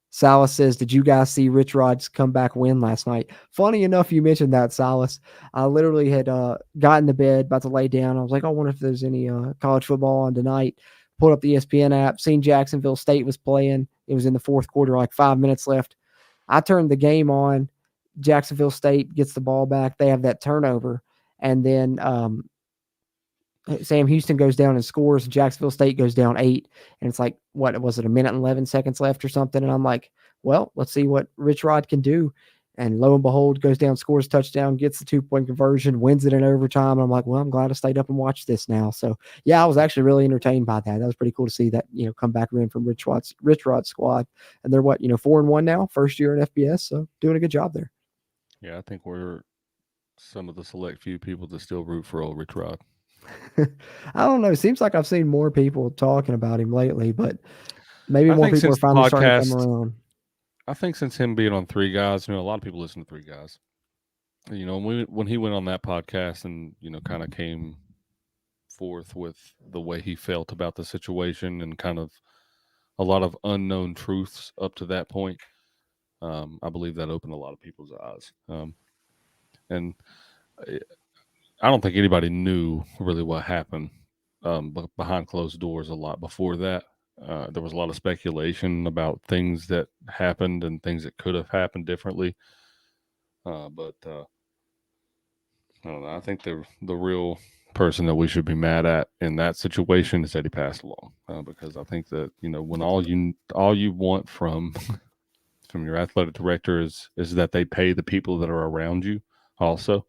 Silas says, did you guys see Rich Rod's comeback win last night? Funny enough, you mentioned that, Silas. I literally had gotten to bed, about to lay down. I was like, I wonder if there's any college football on tonight. Pulled up the ESPN app, seen Jacksonville State was playing. It was in the fourth quarter, like 5 minutes left. I turned the game on. Jacksonville State gets the ball back. They have that turnover. And then Sam Houston goes down and scores. Jacksonville State goes down 8. And it's like, what was it, a minute and 11 seconds left or something? And I'm like, well, let's see what Rich Rod can do. And lo and behold, goes down, scores touchdown, gets the 2-point conversion, wins it in overtime. And I'm like, well, I'm glad I stayed up and watched this now. So, yeah, I was actually really entertained by that. That was pretty cool to see that, come back in from Rich Rod's squad. And they're 4-1 now, first year in FBS. So doing a good job there. Yeah, I think we're some of the select few people that still root for old Rich Rod. I don't know. It seems like I've seen more people talking about him lately, but maybe more people are finally starting to come around. I think since him being on Three Guys, a lot of people listen to Three Guys. When he went on that podcast and, kind of came forth with the way he felt about the situation and kind of a lot of unknown truths up to that point, I believe that opened a lot of people's eyes. And I don't think anybody knew really what happened behind closed doors a lot before that. There was a lot of speculation about things that happened and things that could have happened differently. But I don't know. I think the real person that we should be mad at in that situation is Eddie passed along, because I think that when all you want from your athletic director is that they pay the people that are around you also.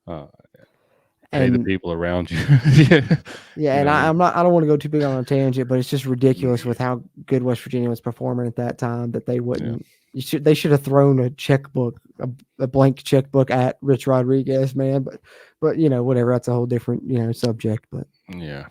Pay the And people around you. yeah, and I don't want to go too big on a tangent, but it's just ridiculous with how good West Virginia was performing at that time that they wouldn't. They should have thrown a checkbook, a blank checkbook at Rich Rodriguez, man. But whatever. That's a whole different subject. But yeah,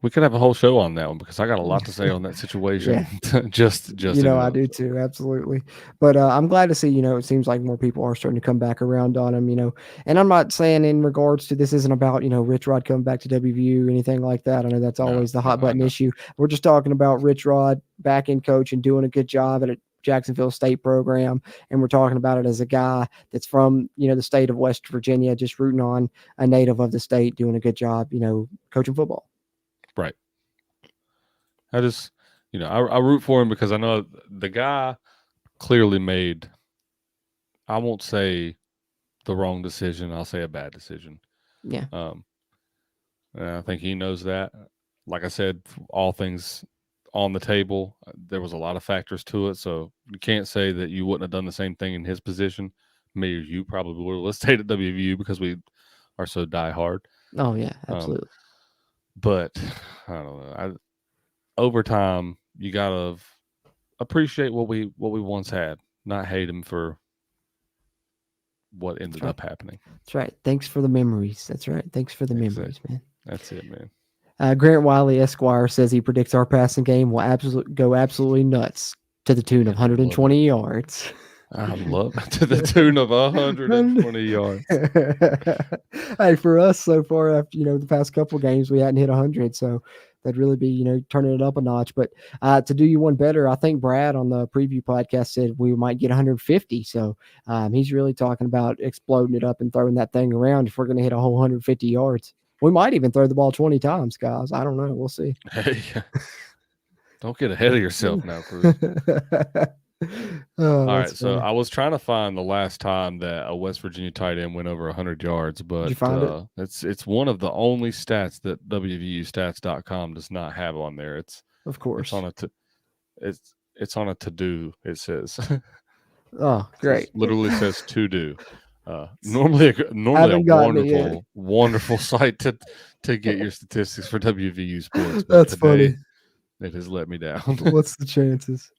we could have a whole show on that one because I got a lot to say on that situation. just I do too, absolutely. But I'm glad to see it seems like more people are starting to come back around on him. And I'm not saying in regards to this isn't about Rich Rod coming back to WVU or anything like that. I know that's always the hot button issue. We're just talking about Rich Rod back in coach and doing a good job at a Jacksonville State program, and we're talking about it as a guy that's from the state of West Virginia, just rooting on a native of the state doing a good job coaching football. Right. I just I root for him because I know the guy clearly made, I won't say the wrong decision, I'll say a bad decision. Yeah. And I think he knows that. Like I said, all things on the table, there was a lot of factors to it, so you can't say that you wouldn't have done the same thing in his position. Me or you probably would have stayed at WVU because we are so diehard. Oh yeah, absolutely. But I don't know. Over time, you gotta appreciate what we once had, not hate him for what ended up happening. That's right. Thanks for the memories. That's right. Thanks for the memories, man. That's it, man. Grant Wiley Esquire says he predicts our passing game will go absolutely nuts to the tune of 120 yards. I love it. To the tune of 120 yards. Hey, for us so far after the past couple of games we hadn't hit 100, so that'd really be turning it up a notch. But to do you one better, I think Brad on the preview podcast said we might get 150. So he's really talking about exploding it up and throwing that thing around if we're going to hit a whole 150 yards. We might even throw the ball 20 times, guys. I don't know. We'll see. Hey, don't get ahead of yourself now, Cruz. All right, so I was trying to find the last time that a West Virginia tight end went over 100 yards, but Did you find it? It's one of the only stats that WVUstats.com does not have on there. It's of course it's on a to do. It says. Oh, great! It literally says to do. Normally a wonderful site to get your statistics for WVU sports. But that's today, funny. It has let me down. What's the chances?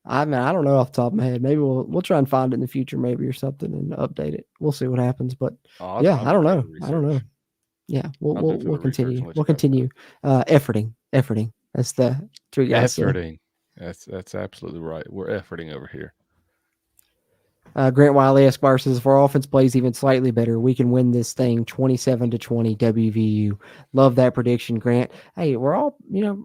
I don't know off the top of my head. Maybe we'll try and find it in the future, maybe or something, and update it. We'll see what happens. But I don't know. Yeah, we'll continue. We'll continue efforting. That's the three guys. Efforting. That's absolutely right. We're efforting over here. Grant Wiley Esquire says, if our offense plays even slightly better, we can win this thing 27-20 WVU. Love that prediction, Grant. Hey, we're all,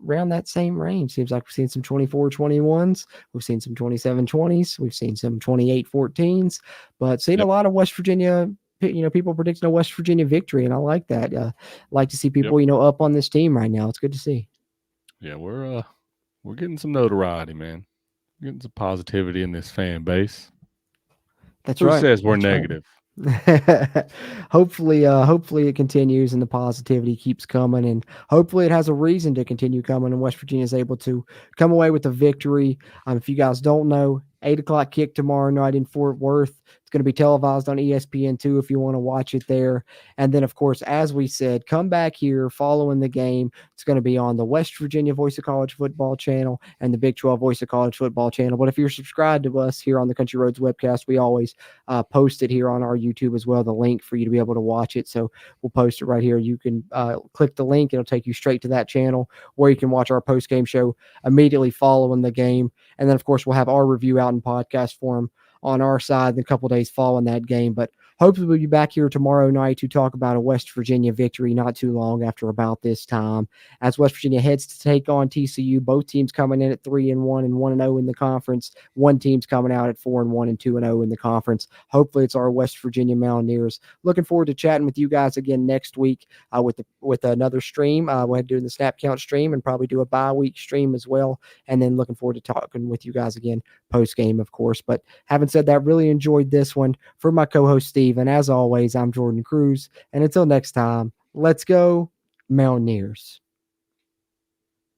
around that same range. Seems like we've seen some 24-21s. We've seen some 27-20s. We've seen some 28-14s, but seen a lot of West Virginia, people predicting a West Virginia victory, and I like that. Like to see people, up on this team right now. It's good to see. Yeah, we're getting some notoriety, man. We're getting some positivity in this fan base. That's right. Who says we're negative? Hopefully it continues and the positivity keeps coming, and hopefully it has a reason to continue coming, and West Virginia is able to come away with a victory. If you guys don't know, 8:00 kick tomorrow night in Fort Worth. It's going to be televised on ESPN2 if you want to watch it there. And then, of course, as we said, come back here following the game. It's going to be on the West Virginia Voice of College Football channel and the Big 12 Voice of College Football channel. But if you're subscribed to us here on the Country Roads webcast, we always post it here on our YouTube as well, the link for you to be able to watch it. So we'll post it right here. You can click the link. It'll take you straight to that channel where you can watch our post-game show immediately following the game. And then, of course, we'll have our review out in podcast form on our side in a couple of days following that game. But hopefully we'll be back here tomorrow night to talk about a West Virginia victory not too long after about this time, as West Virginia heads to take on TCU. Both teams coming in at 3-1 and 1-0 in the conference. One team's coming out at 4-1 and 2-0 in the conference. Hopefully it's our West Virginia Mountaineers. Looking forward to chatting with you guys again next week with another stream. We'll have to do the snap count stream and probably do a bye-week stream as well. And then looking forward to talking with you guys again post-game, of course. But having said that, really enjoyed this one. For my co-host Steve, Steve. And as always, I'm Jordan Cruz. And until next time, let's go Mountaineers.